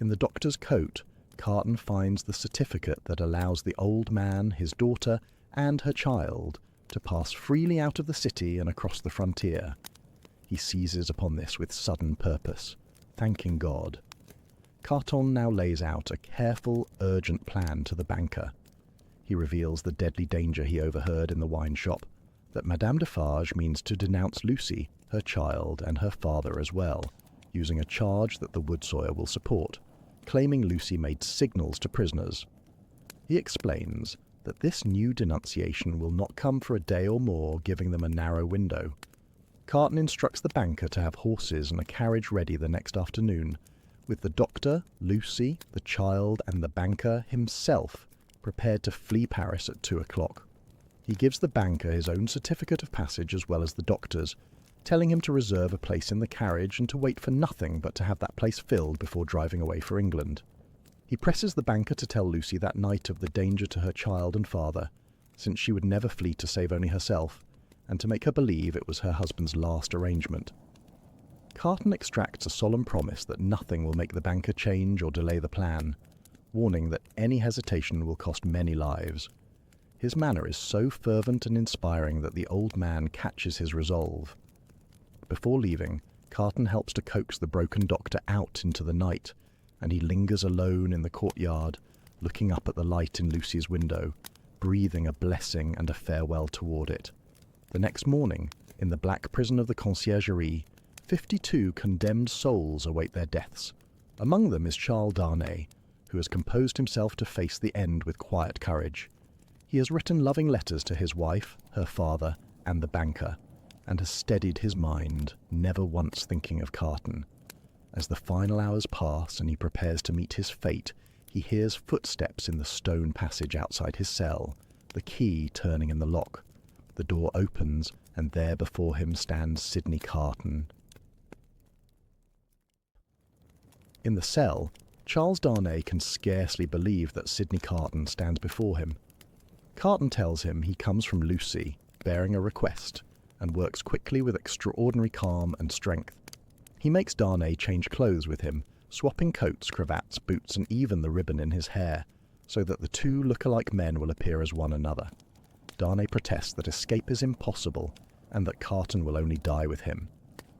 In the doctor's coat, Carton finds the certificate that allows the old man, his daughter, and her child to pass freely out of the city and across the frontier. He seizes upon this with sudden purpose, thanking God. Carton now lays out a careful, urgent plan to the banker. He reveals the deadly danger he overheard in the wine shop, that Madame Defarge means to denounce Lucy, her child, and her father as well, using a charge that the woodsawyer will support, claiming Lucy made signals to prisoners. He explains that this new denunciation will not come for a day or more, giving them a narrow window. Carton instructs the banker to have horses and a carriage ready the next afternoon, with the doctor, Lucy, the child, and the banker himself prepared to flee Paris at 2 o'clock. He gives the banker his own certificate of passage as well as the doctor's, telling him to reserve a place in the carriage and to wait for nothing but to have that place filled before driving away for England. He presses the banker to tell Lucy that night of the danger to her child and father, since she would never flee to save only herself, and to make her believe it was her husband's last arrangement. Carton extracts a solemn promise that nothing will make the banker change or delay the plan, warning that any hesitation will cost many lives. His manner is so fervent and inspiring that the old man catches his resolve. Before leaving, Carton helps to coax the broken doctor out into the night, and he lingers alone in the courtyard, looking up at the light in Lucy's window, breathing a blessing and a farewell toward it. The next morning, in the black prison of the Conciergerie, 52 condemned souls await their deaths. Among them is Charles Darnay, who has composed himself to face the end with quiet courage. He has written loving letters to his wife, her father, and the banker, and has steadied his mind, never once thinking of Carton. As the final hours pass and he prepares to meet his fate, he hears footsteps in the stone passage outside his cell, the key turning in the lock. The door opens, and there before him stands Sidney Carton. In the cell, Charles Darnay can scarcely believe that Sidney Carton stands before him. Carton tells him he comes from Lucy, bearing a request, and works quickly with extraordinary calm and strength. He makes Darnay change clothes with him, swapping coats, cravats, boots, and even the ribbon in his hair, so that the two look-alike men will appear as one another. Darnay protests that escape is impossible, and that Carton will only die with him.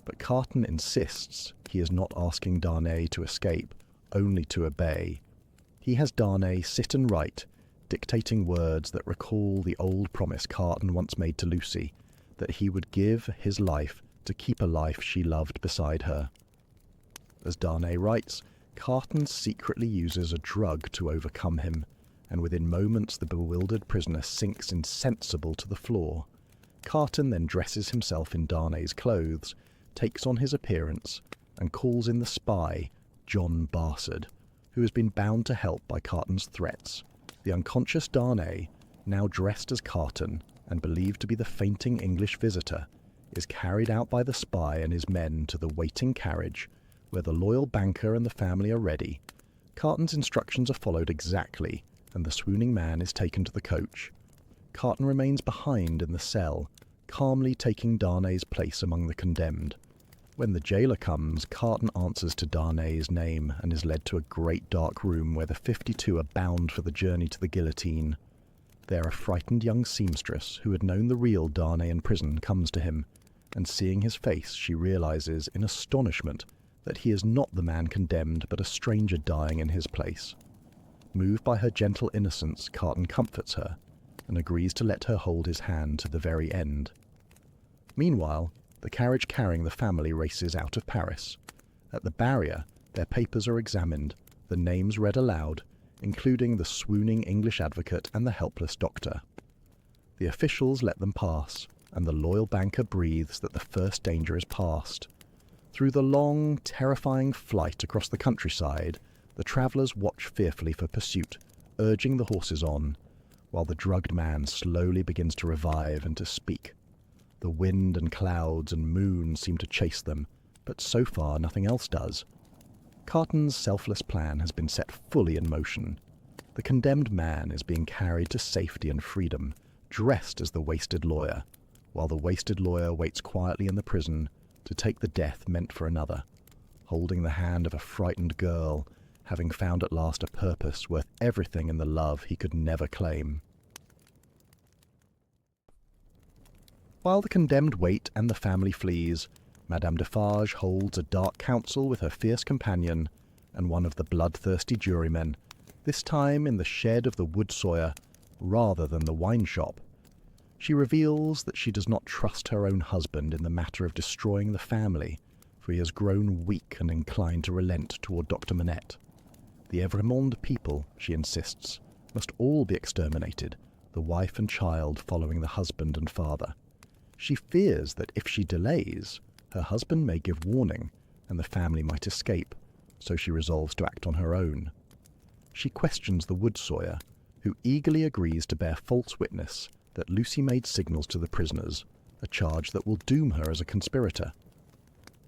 But Carton insists he is not asking Darnay to escape, only to obey. He has Darnay sit and write, dictating words that recall the old promise Carton once made to Lucy, that he would give his life to keep a life she loved beside her. As Darnay writes, Carton secretly uses a drug to overcome him, and within moments the bewildered prisoner sinks insensible to the floor. Carton then dresses himself in Darnay's clothes, takes on his appearance, and calls in the spy, John Barsad, who has been bound to help by Carton's threats. The unconscious Darnay, now dressed as Carton and believed to be the fainting English visitor, is carried out by the spy and his men to the waiting carriage, where the loyal banker and the family are ready. Carton's instructions are followed exactly, and the swooning man is taken to the coach. Carton remains behind in the cell, calmly taking Darnay's place among the condemned. When the jailer comes, Carton answers to Darnay's name and is led to a great dark room where the 52 are bound for the journey to the guillotine. There a frightened young seamstress, who had known the real Darnay in prison, comes to him, and seeing his face she realizes in astonishment that he is not the man condemned but a stranger dying in his place. Moved by her gentle innocence, Carton comforts her and agrees to let her hold his hand to the very end. Meanwhile, the carriage carrying the family races out of Paris. At the barrier, their papers are examined, the names read aloud, including the swooning English advocate and the helpless doctor. The officials let them pass, and the loyal banker breathes that the first danger is past. Through the long, terrifying flight across the countryside, the travellers watch fearfully for pursuit, urging the horses on, while the drugged man slowly begins to revive and to speak. The wind and clouds and moon seem to chase them, but so far nothing else does. Carton's selfless plan has been set fully in motion. The condemned man is being carried to safety and freedom, dressed as the wasted lawyer, while the wasted lawyer waits quietly in the prison to take the death meant for another, holding the hand of a frightened girl, having found at last a purpose worth everything in the love he could never claim. While the condemned wait and the family flees, Madame Defarge holds a dark council with her fierce companion and one of the bloodthirsty jurymen, this time in the shed of the wood sawyer rather than the wine shop. She reveals that she does not trust her own husband in the matter of destroying the family, for he has grown weak and inclined to relent toward Dr. Manette. The Evrémonde people, she insists, must all be exterminated, the wife and child following the husband and father. She fears that if she delays, her husband may give warning, and the family might escape, so she resolves to act on her own. She questions the wood sawyer, who eagerly agrees to bear false witness that Lucy made signals to the prisoners, a charge that will doom her as a conspirator.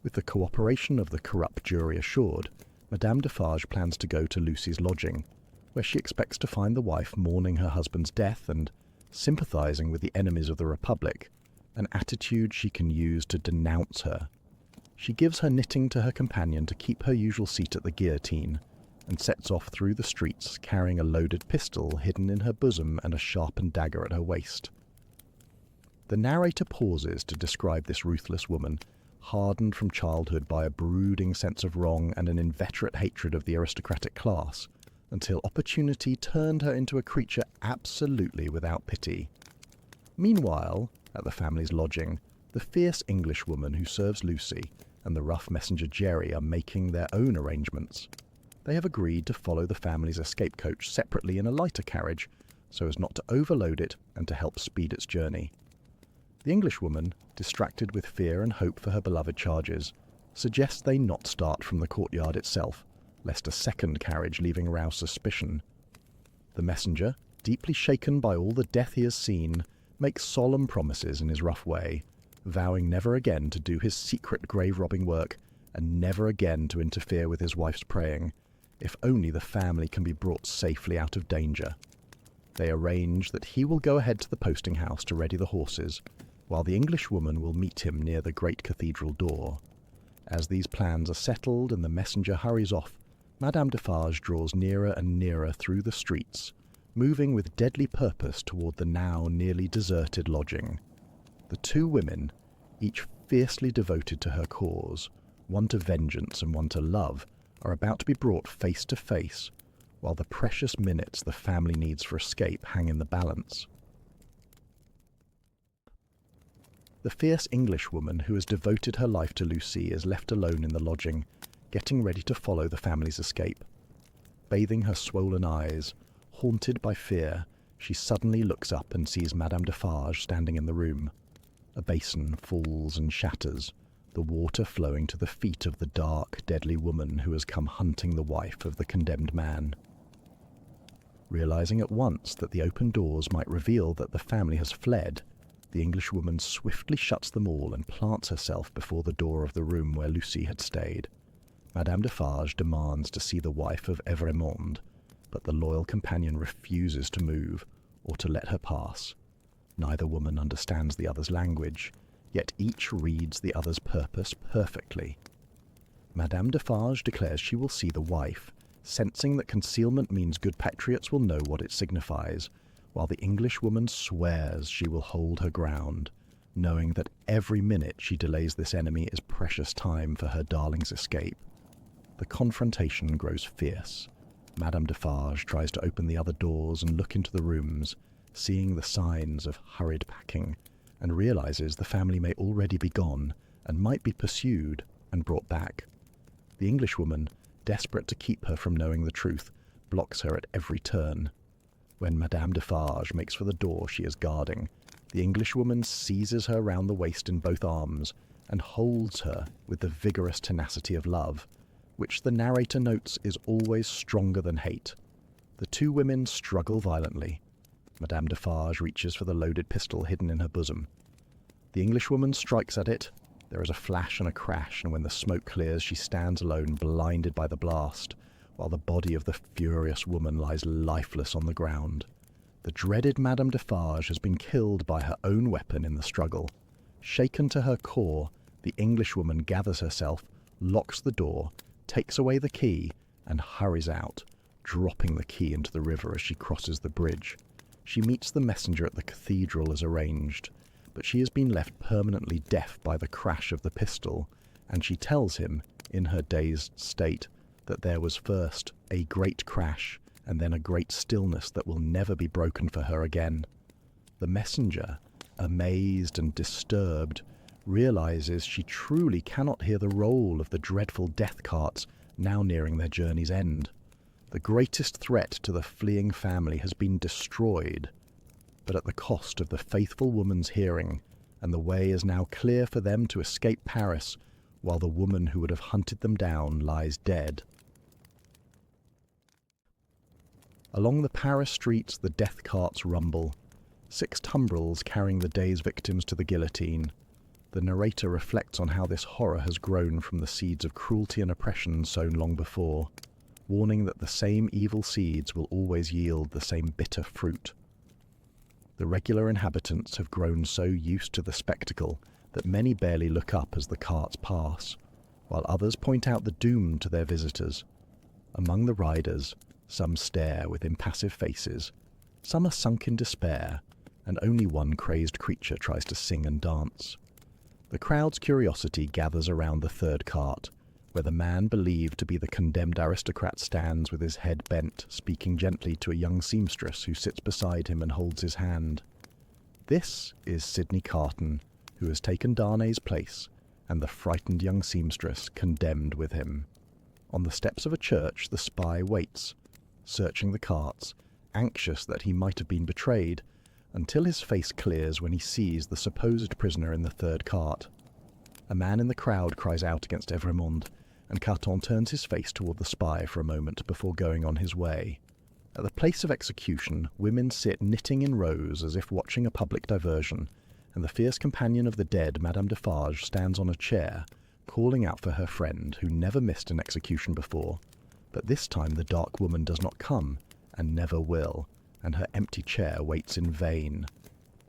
With the cooperation of the corrupt jury assured, Madame Defarge plans to go to Lucy's lodging, where she expects to find the wife mourning her husband's death and sympathizing with the enemies of the Republic, an attitude she can use to denounce her. She gives her knitting to her companion to keep her usual seat at the guillotine, and sets off through the streets carrying a loaded pistol hidden in her bosom and a sharpened dagger at her waist. The narrator pauses to describe this ruthless woman, hardened from childhood by a brooding sense of wrong and an inveterate hatred of the aristocratic class, until opportunity turned her into a creature absolutely without pity. Meanwhile, at the family's lodging, the fierce Englishwoman who serves Lucy and the rough messenger Jerry are making their own arrangements. They have agreed to follow the family's escape coach separately in a lighter carriage, so as not to overload it and to help speed its journey. The Englishwoman, distracted with fear and hope for her beloved charges, suggests they not start from the courtyard itself, lest a second carriage leaving rouse suspicion. The messenger, deeply shaken by all the death he has seen, makes solemn promises in his rough way, vowing never again to do his secret grave-robbing work and never again to interfere with his wife's praying, if only the family can be brought safely out of danger. They arrange that he will go ahead to the posting house to ready the horses, while the Englishwoman will meet him near the great cathedral door. As these plans are settled and the messenger hurries off, Madame Defarge draws nearer and nearer through the streets, moving with deadly purpose toward the now nearly deserted lodging. The two women, each fiercely devoted to her cause, one to vengeance and one to love, are about to be brought face to face, while the precious minutes the family needs for escape hang in the balance. The fierce Englishwoman who has devoted her life to Lucy is left alone in the lodging, getting ready to follow the family's escape. Bathing her swollen eyes, haunted by fear, she suddenly looks up and sees Madame Defarge standing in the room. A basin falls and shatters, the water flowing to the feet of the dark, deadly woman who has come hunting the wife of the condemned man. Realizing at once that the open doors might reveal that the family has fled, the Englishwoman swiftly shuts them all and plants herself before the door of the room where Lucy had stayed. Madame Defarge demands to see the wife of Evrémonde, but the loyal companion refuses to move or to let her pass. Neither woman understands the other's language, yet each reads the other's purpose perfectly. Madame Defarge declares she will see the wife, sensing that concealment means good patriots will know what it signifies, while the Englishwoman swears she will hold her ground, knowing that every minute she delays this enemy is precious time for her darling's escape. The confrontation grows fierce. Madame Defarge tries to open the other doors and look into the rooms, seeing the signs of hurried packing, and realizes the family may already be gone and might be pursued and brought back. The Englishwoman, desperate to keep her from knowing the truth, blocks her at every turn. When Madame Defarge makes for the door she is guarding, the Englishwoman seizes her round the waist in both arms and holds her with the vigorous tenacity of love, which the narrator notes is always stronger than hate. The two women struggle violently. Madame Defarge reaches for the loaded pistol hidden in her bosom. The Englishwoman strikes at it. There is a flash and a crash, and when the smoke clears, she stands alone, blinded by the blast, while the body of the furious woman lies lifeless on the ground. The dreaded Madame Defarge has been killed by her own weapon in the struggle. Shaken to her core, the Englishwoman gathers herself, locks the door, takes away the key, and hurries out, dropping the key into the river as she crosses the bridge. She meets the messenger at the cathedral as arranged, but she has been left permanently deaf by the crash of the pistol, and she tells him, in her dazed state, that there was first a great crash and then a great stillness that will never be broken for her again. The messenger, amazed and disturbed, realizes she truly cannot hear the roll of the dreadful death carts now nearing their journey's end. The greatest threat to the fleeing family has been destroyed, but at the cost of the faithful woman's hearing, and the way is now clear for them to escape Paris, while the woman who would have hunted them down lies dead. Along the Paris streets the death carts rumble, 6 tumbrils carrying the day's victims to the guillotine. The narrator reflects on how this horror has grown from the seeds of cruelty and oppression sown long before, warning that the same evil seeds will always yield the same bitter fruit. The regular inhabitants have grown so used to the spectacle that many barely look up as the carts pass, while others point out the doom to their visitors. Among the riders, some stare with impassive faces, some are sunk in despair, and only one crazed creature tries to sing and dance. The crowd's curiosity gathers around the third cart, where the man believed to be the condemned aristocrat stands with his head bent, speaking gently to a young seamstress who sits beside him and holds his hand. This is Sidney Carton, who has taken Darnay's place, and the frightened young seamstress condemned with him. On the steps of a church the spy waits, searching the carts, anxious that he might have been betrayed, until his face clears when he sees the supposed prisoner in the third cart. A man in the crowd cries out against Evrémonde, and Carton turns his face toward the spy for a moment before going on his way. At the place of execution, women sit knitting in rows as if watching a public diversion, and the fierce companion of the dead, Madame Defarge, stands on a chair, calling out for her friend, who never missed an execution before. But this time the dark woman does not come, and never will, and her empty chair waits in vain.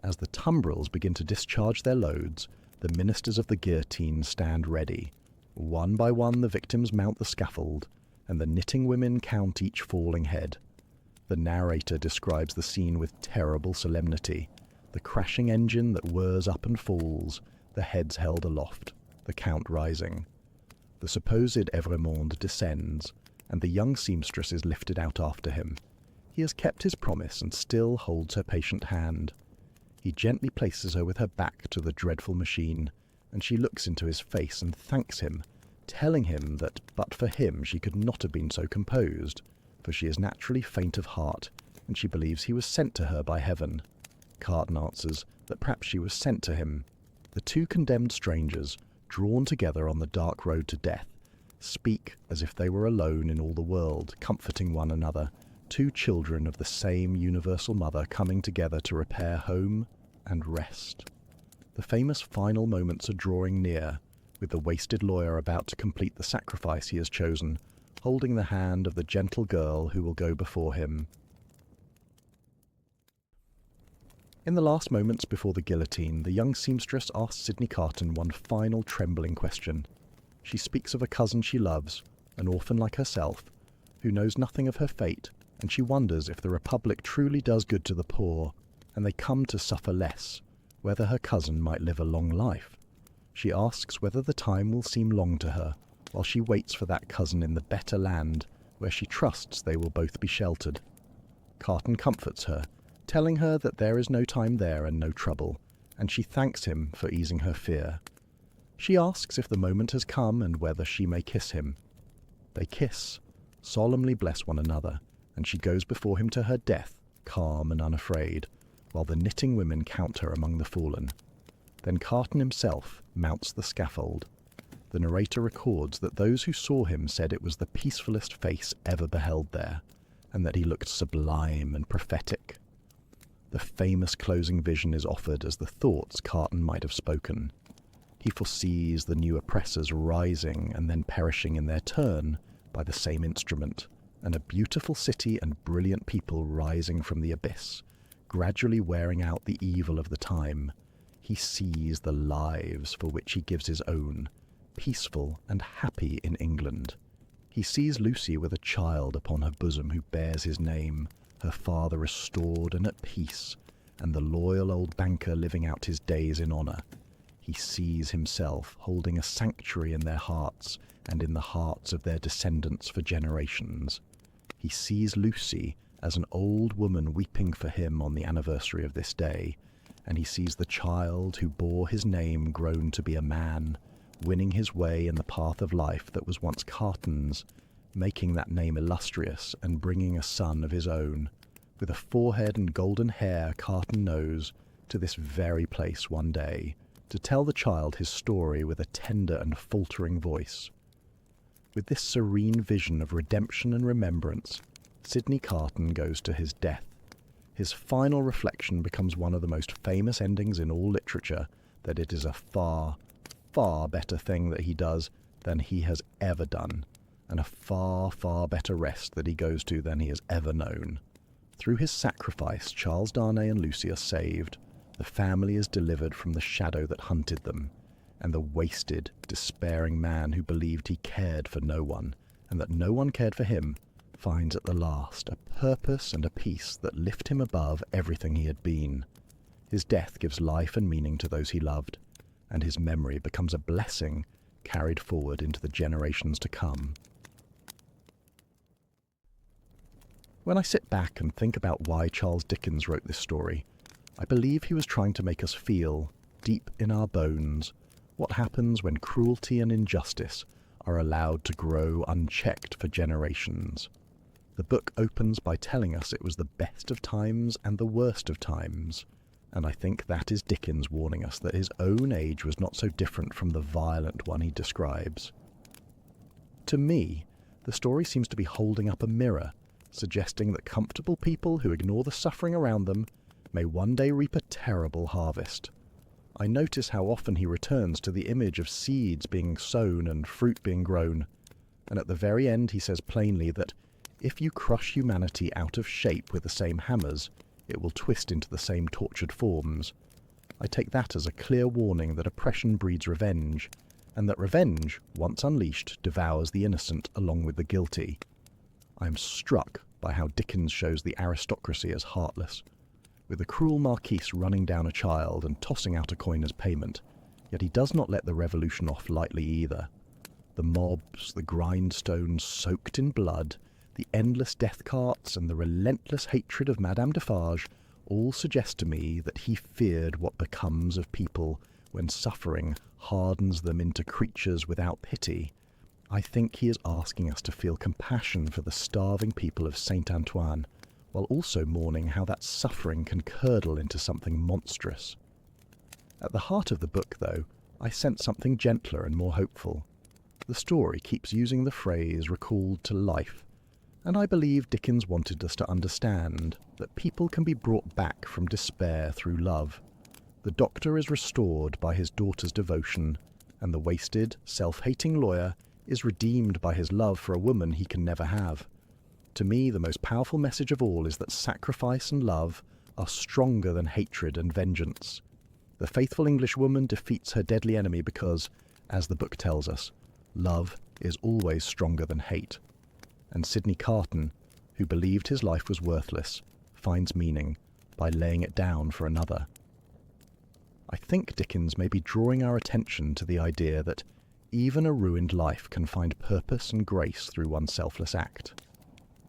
As the tumbrils begin to discharge their loads, the ministers of the guillotine stand ready. One by one the victims mount the scaffold, and the knitting women count each falling head. The narrator describes the scene with terrible solemnity, the crashing engine that whirs up and falls, the heads held aloft, the count rising. The supposed Evrémonde descends, and the young seamstress is lifted out after him. He has kept his promise and still holds her patient hand. He gently places her with her back to the dreadful machine, and she looks into his face and thanks him, telling him that but for him she could not have been so composed, for she is naturally faint of heart, and she believes he was sent to her by heaven. Carton answers that perhaps she was sent to him. The two condemned strangers, drawn together on the dark road to death, speak as if they were alone in all the world, comforting one another, two children of the same universal mother coming together to repair home and rest. The famous final moments are drawing near, with the wasted lawyer about to complete the sacrifice he has chosen, holding the hand of the gentle girl who will go before him. In the last moments before the guillotine, the young seamstress asks Sydney Carton one final trembling question. She speaks of a cousin she loves, an orphan like herself, who knows nothing of her fate, and she wonders if the Republic truly does good to the poor, and they come to suffer less, whether her cousin might live a long life. She asks whether the time will seem long to her, while she waits for that cousin in the better land, where she trusts they will both be sheltered. Carton comforts her, telling her that there is no time there and no trouble, and she thanks him for easing her fear. She asks if the moment has come and whether she may kiss him. They kiss, solemnly bless one another, and she goes before him to her death, calm and unafraid, while the knitting women count her among the fallen. Then Carton himself mounts the scaffold. The narrator records that those who saw him said it was the peacefulest face ever beheld there, and that he looked sublime and prophetic. The famous closing vision is offered as the thoughts Carton might have spoken. He foresees the new oppressors rising and then perishing in their turn by the same instrument, and a beautiful city and brilliant people rising from the abyss, gradually wearing out the evil of the time. He sees the lives for which he gives his own, peaceful and happy in England. He sees Lucy with a child upon her bosom who bears his name, her father restored and at peace, and the loyal old banker living out his days in honour. He sees himself holding a sanctuary in their hearts and in the hearts of their descendants for generations. He sees Lucy as an old woman weeping for him on the anniversary of this day, and he sees the child who bore his name grown to be a man, winning his way in the path of life that was once Carton's, making that name illustrious and bringing a son of his own, with a forehead and golden hair Carton knows, to this very place one day, to tell the child his story with a tender and faltering voice. With this serene vision of redemption and remembrance, Sydney Carton goes to his death. His final reflection becomes one of the most famous endings in all literature, that it is a far, far better thing that he does than he has ever done, and a far, far better rest that he goes to than he has ever known. Through his sacrifice, Charles Darnay and Lucy are saved. The family is delivered from the shadow that hunted them, and the wasted, despairing man who believed he cared for no one, and that no one cared for him, finds at the last a purpose and a peace that lift him above everything he had been. His death gives life and meaning to those he loved, and his memory becomes a blessing carried forward into the generations to come. When I sit back and think about why Charles Dickens wrote this story, I believe he was trying to make us feel, deep in our bones, what happens when cruelty and injustice are allowed to grow unchecked for generations. The book opens by telling us it was the best of times and the worst of times, and I think that is Dickens warning us that his own age was not so different from the violent one he describes. To me, the story seems to be holding up a mirror, suggesting that comfortable people who ignore the suffering around them may one day reap a terrible harvest. I notice how often he returns to the image of seeds being sown and fruit being grown, and at the very end he says plainly that if you crush humanity out of shape with the same hammers, it will twist into the same tortured forms. I take that as a clear warning that oppression breeds revenge, and that revenge, once unleashed, devours the innocent along with the guilty. I am struck by how Dickens shows the aristocracy as heartless, with the cruel marquise running down a child and tossing out a coin as payment, yet he does not let the revolution off lightly either. The mobs, the grindstones soaked in blood, the endless death carts, and the relentless hatred of Madame Defarge all suggest to me that he feared what becomes of people when suffering hardens them into creatures without pity. I think he is asking us to feel compassion for the starving people of Saint-Antoine, while also mourning how that suffering can curdle into something monstrous. At the heart of the book, though, I sense something gentler and more hopeful. The story keeps using the phrase recalled to life, and I believe Dickens wanted us to understand that people can be brought back from despair through love. The doctor is restored by his daughter's devotion, and the wasted, self-hating lawyer is redeemed by his love for a woman he can never have. To me, the most powerful message of all is that sacrifice and love are stronger than hatred and vengeance. The faithful Englishwoman defeats her deadly enemy because, as the book tells us, love is always stronger than hate. And Sidney Carton, who believed his life was worthless, finds meaning by laying it down for another. I think Dickens may be drawing our attention to the idea that even a ruined life can find purpose and grace through one selfless act.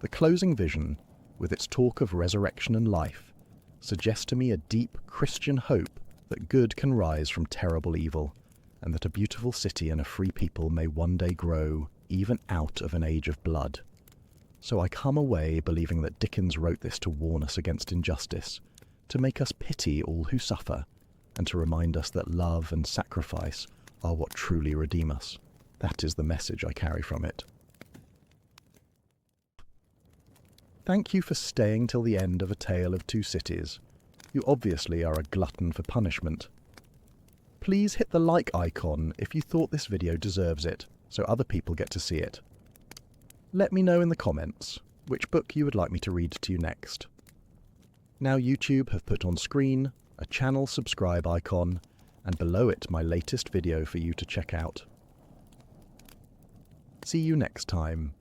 The closing vision, with its talk of resurrection and life, suggests to me a deep Christian hope that good can rise from terrible evil, and that a beautiful city and a free people may one day grow even out of an age of blood. So I come away believing that Dickens wrote this to warn us against injustice, to make us pity all who suffer, and to remind us that love and sacrifice are what truly redeem us. That is the message I carry from it. Thank you for staying till the end of A Tale of Two Cities. You obviously are a glutton for punishment. Please hit the like icon if you thought this video deserves it, so other people get to see it. Let me know in the comments which book you would like me to read to you next. Now YouTube have put on screen a channel subscribe icon, and below it my latest video for you to check out. See you next time.